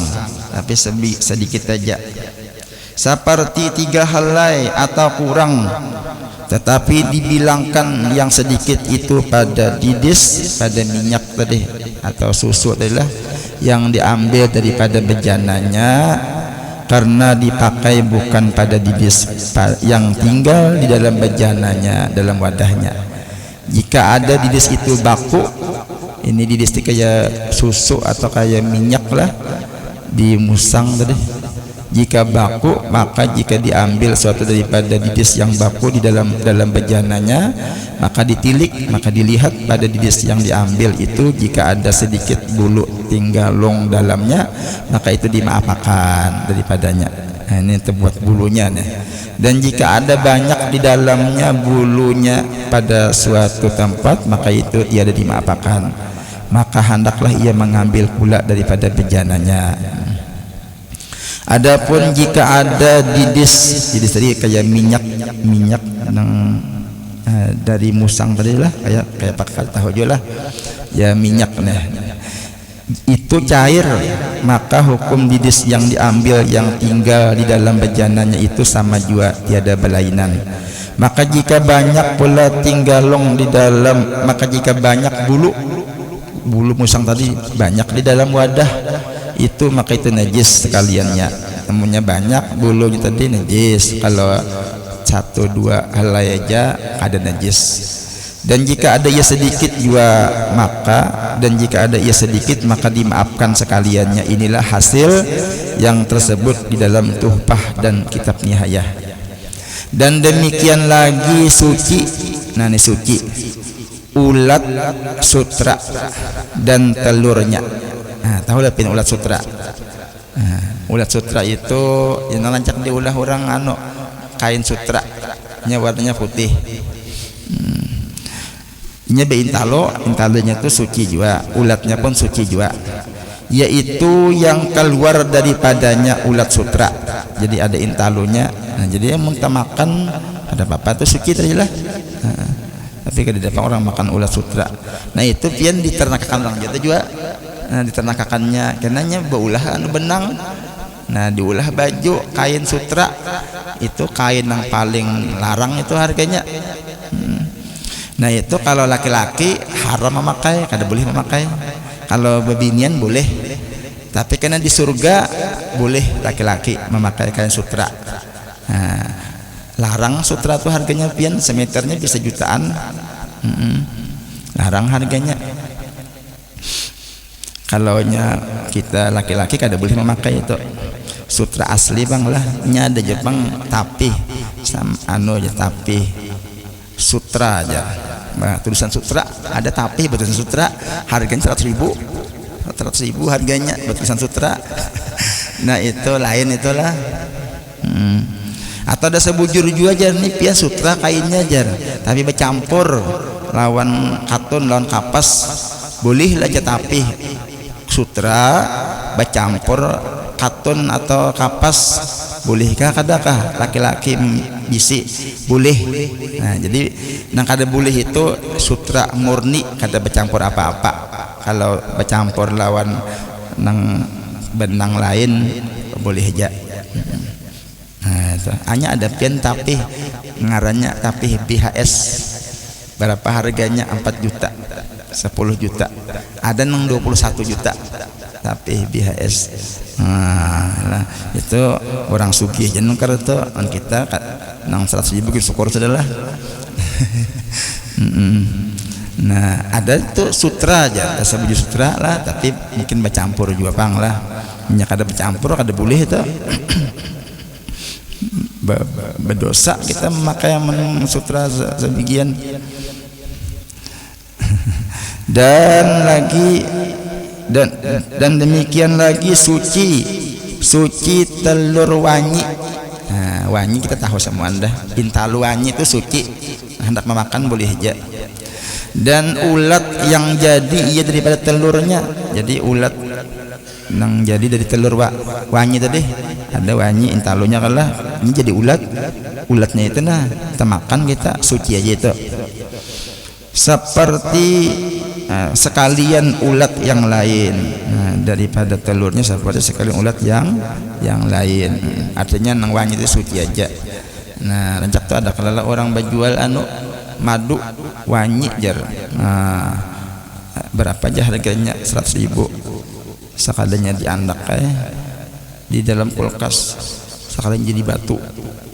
tapi sedikit aja. Seperti 3 helai atau kurang, tetapi dibilangkan yang sedikit itu pada didis, pada minyak tadi atau susu adalah yang diambil daripada bejananya, karena dipakai bukan pada didis yang tinggal di dalam bejananya, dalam wadahnya. Jika ada didis itu baku, ini didis itu kayak susu atau kayak minyak lah di musang tadi. Jika baku, maka jika diambil suatu daripada didis yang baku di dalam bejananya, maka ditilik, maka dilihat pada didis yang diambil itu jika ada sedikit bulu tinggalong dalamnya, maka itu dimaafkan daripadanya. Nah, ini terbuat bulunya nih. Dan jika ada banyak di dalamnya bulunya pada suatu tempat, maka itu tiada dimaafkan. Maka hendaklah ia mengambil pula daripada bejananya. Adapun jika ada didis tadi kayak minyak dari musang tadi lah, kayak pakai tahu juga lah ya, minyak nih itu cair, maka hukum didis yang diambil yang tinggal di dalam bejananya itu sama juga, tiada berlainan. Maka jika banyak pula tinggalong di dalam, maka jika banyak bulu musang tadi banyak di dalam wadah itu, maka itu najis sekaliannya. Temunya banyak bulunya tadi najis, kalau 1-2 helai aja ada najis. Dan jika ada ia sedikit juga maka dimaafkan sekaliannya. Inilah hasil yang tersebut di dalam Tuhfah dan kitab Nihayah. Dan demikian lagi suci. Nah, ini suci ulat sutra dan telurnya. Nah, tahu lah pin ulat sutra. Ulat sutra itu yang lancak diulah orang kain sutra nya warnanya putih. Nya intalonya itu suci juga, ulatnya pun suci juga, yaitu yang keluar daripadanya ulat sutra. Jadi ada intalonya. Nah, jadi yang makan ada apa tuh suci tadi lah. Tapi kada dapat orang makan ulat sutra. Nah itu pian diternakakan orang Jawa juga. Nah diternakakannya kenanya beulah anu benang. Nah diulah baju kain sutra, itu kain yang paling larang itu harganya. Nah itu kalau laki-laki haram memakai, kada boleh memakai. Kalau bebinian boleh, tapi karena di surga boleh laki-laki memakai kain sutra. Nah, larang sutra tuh harganya pian, semeternya bisa jutaan. Larang harganya. Kalaunya kita laki-laki kada boleh memakai itu sutra asli bang lah. Nya ada Jepang tapi anu aja tapi sutra aja. Nah, tulisan sutra ada tapi tulisan sutra harganya 100.000 harganya tulisan sutra. Nah itu lain itulah. Atau ada sebujur juga jar nih pia sutra kainnya jar tapi bercampur lawan katun lawan kapas boleh lah aja tapi sutra bercampur katun atau kapas bolehkah kadakah laki-laki bisi boleh. Nah jadi nang kada boleh itu sutra murni kada bercampur apa-apa. Kalau bercampur lawan nang benang lain boleh aja. Nah itu hanya ada pian tapi ngarannya tapi BHS berapa harganya 4 juta 10 juta ada nang 21 juta tapi BHS. Nah itu orang sugih jeneng kartu an kita nang 100.000 syukur sudahlah. Nah ada itu sutra aja ada sebujur sutra lah tapi mungkin bercampur juga pang lah. Minyak ada bercampur kada boleh itu. Berdosa kita memakai yang sutra sebagian. Dan lagi dan demikian lagi suci telur wanyi. Nah, wanyi kita tahu semua anda. Intalu wanyi itu suci. Hendak memakan boleh aja. Dan ulat yang jadi ia daripada telurnya. Jadi ulat yang jadi dari telur wanyi tadi. Ada wanyi intalunya kalah. Ini jadi ulatnya itu nah kita makan kita suci aja itu. Seperti sekalian ulat yang lain. Nah, daripada telurnya seperti sekalian ulat yang lain. Artinya nang wanyi itu suci aja. Nah, rancak tu ada kalau orang berjual anu madu wanyi jar. Nah, berapa aja harganya 100.000. Sekaliannya diandak di dalam kulkas. Sekalian jadi batu.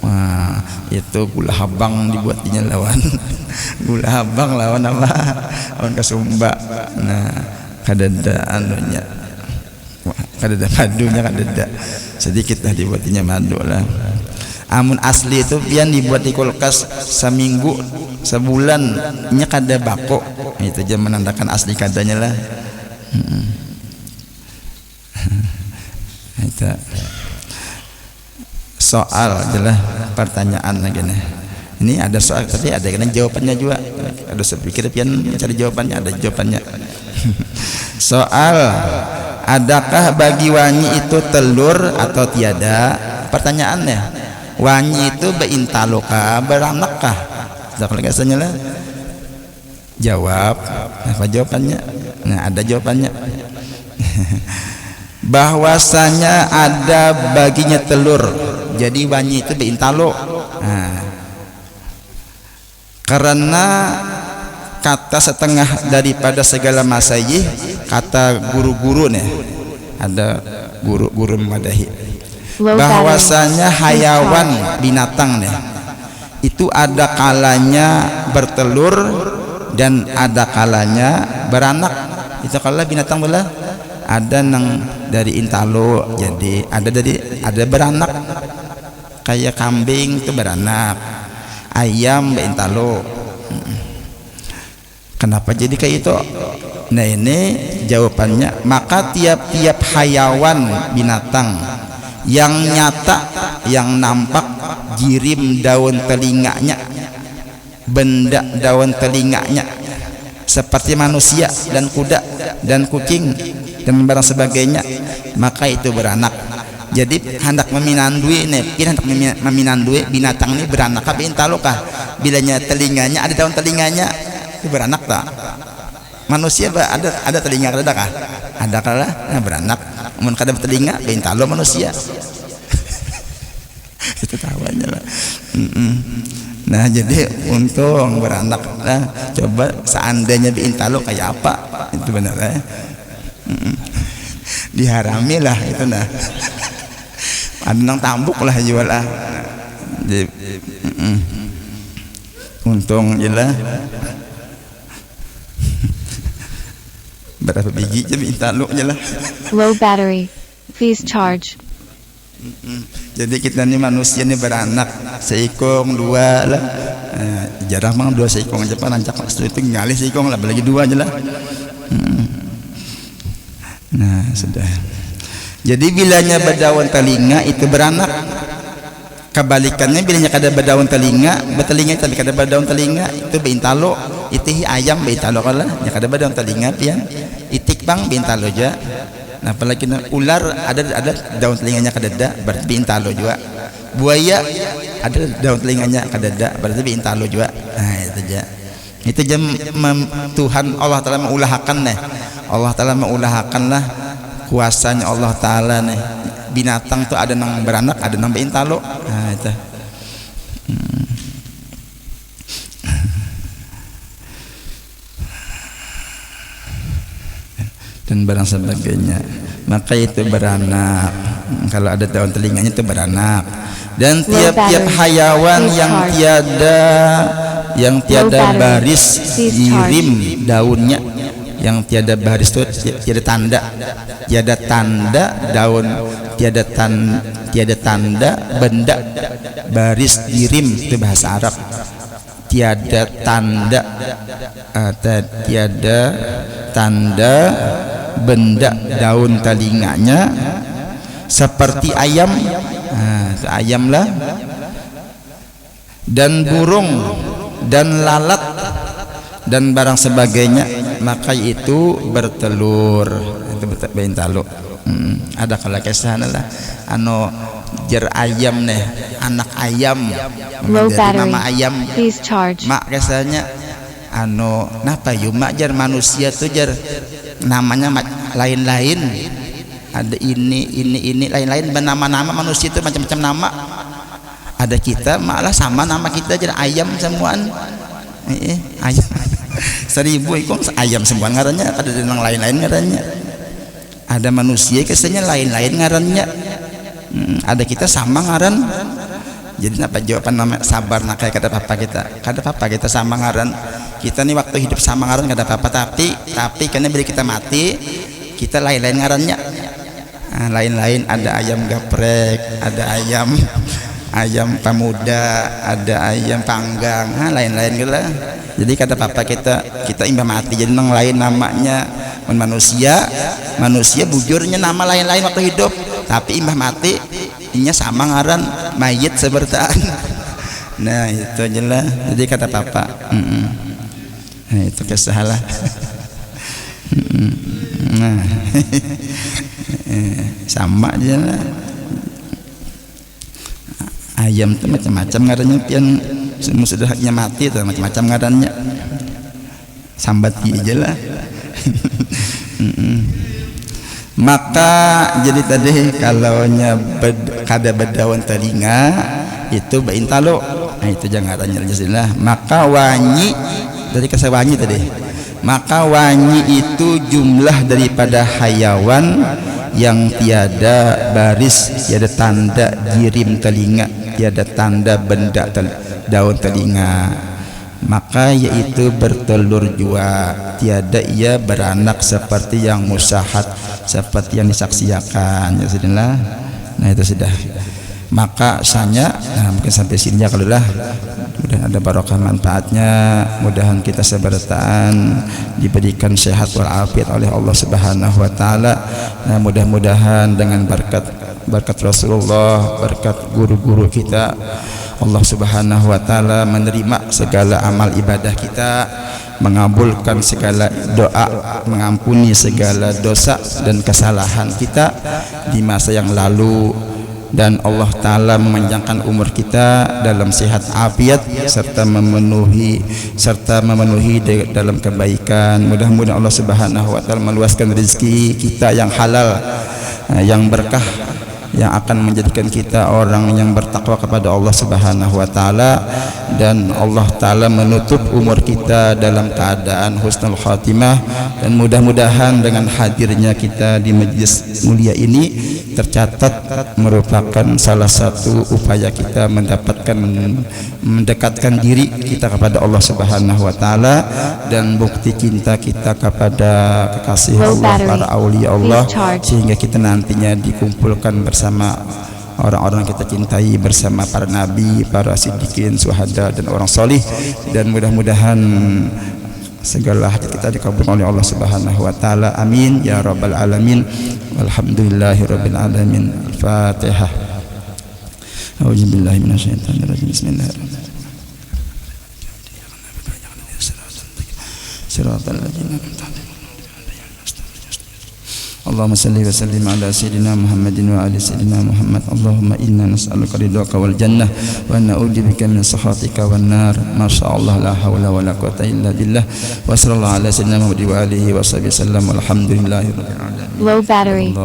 Wah, itu gula habang dibuatnya lawan gula habang lawan apa? Lawan kasumba. Nah, kadada anunya. Kadada madunya kadada. Sedikit lah dibuatnya madu lah. Amun asli itu pian dibuat di kulkas seminggu, sebulan nya kada bako. Itu aja menandakan asli kadanya lah. Itu soal adalah pertanyaan lagi nih. Ini ada soal tapi ada kan jawabannya juga. Ada sepikir pian mencari jawabannya ada jawabannya. Soal adakah bagi wanyi itu telur atau tiada? Pertanyaannya wanyi itu beintaloka beranakkah? Biasanya lah jawab apa jawabannya? Nah ada jawabannya. Bahwasanya ada baginya telur jadi wanyi itu beintalo. Nah, karena kata setengah daripada segala masaih kata guru-guru nih ada guru-guru memadahi bahwasanya hayawan binatang nih itu ada kalanya bertelur dan ada kalanya beranak. Itu kalau binatang bola ada nang dari intalo jadi ada beranak kayak kambing itu beranak, ayam beintalo. Kenapa jadi kayak itu? Nah ini jawabannya maka tiap-tiap hayawan binatang yang nyata yang nampak jirim daun telinganya benda daun telinganya seperti manusia dan kuda dan kucing dan barang sebagainya maka itu beranak. Jadi hendak meminandui hendak meminandui binatang ini beranak kah intalo kah? Bilanya telinganya ada daun telinganya itu beranak tak? Manusia ada telinga ada kah? Ada kalah nah beranak. Mun kada telinga intalo manusia. Itu tawanya lah. Nah jadi untung beranak nah, coba seandainya intalo kayak apa itu benar diharami lah itu nah ada nang tambuk lah jual lah jadi, untung jelah berapa biji aja intalo jelah Low battery. Please charge. Jadi kita ini manusia ini beranak seikong dua lah jarang mang dua seikong aja pak rancak itu ngalih seikong lah lagi dua aja lah nah sudah jadi bilanya berdaun telinga itu beranak kebalikannya bilanya kada berdaun telinga bertelinga tapi kada berdaun telinga itu beintalo itu ayam beintalo kalah ya kada berdaun telinga pian itik bang beintalo aja. Nah apalagi ular ada daun telinganya kadada berarti bintalo juga. Buaya ada daun telinganya kadada berarti bintalo juga. Nah itu aja. Itu jam Tuhan Allah Taala mengulahkan nih. Allah Taala mengulahkan lah kuasanya Allah Taala nih. Binatang tuh ada nang beranak, ada nang bintalo. Nah itu. Dan barang sebagainya maka itu beranak kalau ada daun telinganya itu beranak dan tiap-tiap hayawan yang tiada baris dirim daunnya yang tiada baris itu tiada tanda daun tiada tanda benda baris dirim itu bahasa Arab tiada tanda atau tiada tanda benda daun telinganya seperti ayam ayam lah dan burung dan lalat dan barang sebagainya maka itu bertelur itu bintalo ada kalau kesana lah ano jer ayam nih anak ayam nama ayam mak kesanya ano napa yuk mak jar manusia tuh jar namanya lain-lain ada ini lain-lain nama-nama manusia itu macam-macam nama ada kita malah sama nama kita jadi ayam semuaan ayam 1000 ikut ayam semuaan ngarannya ada yang lain-lain ngarannya ada manusia kesannya lain-lain ngarannya ada kita sama ngaran jadi apa jawaban nama sabar nak kayak kada apa kita sama ngaran kita nih waktu hidup sama ngaran kada apa tapi karena bila kita mati kita lain-lain ngarannya lain-lain ada ayam gaprek ada ayam pemuda ada ayam panggang lain-lain gitu lah jadi kada apa kita imbah mati jadi nang lain namanya manusia bujurnya nama lain-lain waktu hidup tapi imbah mati inya sama ngaran mayit sebertaan nah itu aja lah jadi kata papa nah itu kesalah nah sama aja lah ayam tuh macam-macam ngarannya pian sudah haknya mati tuh macam-macam ngarannya sambati aja lah maka jadi tadi kalaunya kada berdaun telinga itu beintalo nah itu jangan tanya jelaslah maka wanyi dari kesawanyi tadi maka wanyi itu jumlah daripada hayawan yang tiada baris tiada tanda jirim telinga tiada tanda benda daun telinga maka yaitu bertelur jua tiada ia beranak seperti yang musyahat seperti yang disaksikan ya sudah nah itu sudah maka sanya mungkin sampai sini ya kalau lah mudah ada barokah manfaatnya mudahan kita sebertaan diberikan sehat walafiat oleh Allah Subhanahu wa taala nah mudah-mudahan dengan berkat Rasulullah berkat guru-guru kita Allah Subhanahu wa taala menerima segala amal ibadah kita mengabulkan segala doa, mengampuni segala dosa dan kesalahan kita di masa yang lalu, dan Allah Ta'ala memanjangkan umur kita dalam sehat afiat serta memenuhi dalam kebaikan. Mudah-mudahan Allah Subhanahu wa Ta'ala meluaskan rezeki kita yang halal, yang berkah, yang akan menjadikan kita orang yang bertakwa kepada Allah Subhanahu wa Ta'ala, dan Allah Ta'ala menutup umur kita dalam keadaan husnul khatimah. Dan mudah-mudahan dengan hadirnya kita di majlis mulia ini tercatat merupakan salah satu upaya kita mendekatkan diri kita kepada Allah Subhanahu wa Ta'ala, dan bukti cinta kita kepada kekasih Allah, para aulia Allah, sehingga kita nantinya dikumpulkan bersama orang-orang kita cintai, bersama para nabi, para siddiqin, syuhada dan orang solih. Dan mudah-mudahan segala hajat kita dikabulkan oleh Allah Subhanahu wa Ta'ala. Amin ya rabbal alamin. Walhamdulillahirabbil alamin. Al-Fatihah. A'udzubillahi minasyaitonirrajim. Bismillahirrahmanirrahim. Shiratal ladzina an'amta 'alaihim. Allahumma salli wa sallim ala sayyidina Muhammadin wa ali sayyidina Muhammad. Allahumma inna nas'aluka ridhaka wal jannah wa na'udzubika min sakhatika wan nar. Masyaallah, la haula wala quwwata illa billah. Wa sallallahu ala sayyidina Muhammad wa alihi wa sahbihi sallam. Walhamdulillahirabbil alamin. Low battery.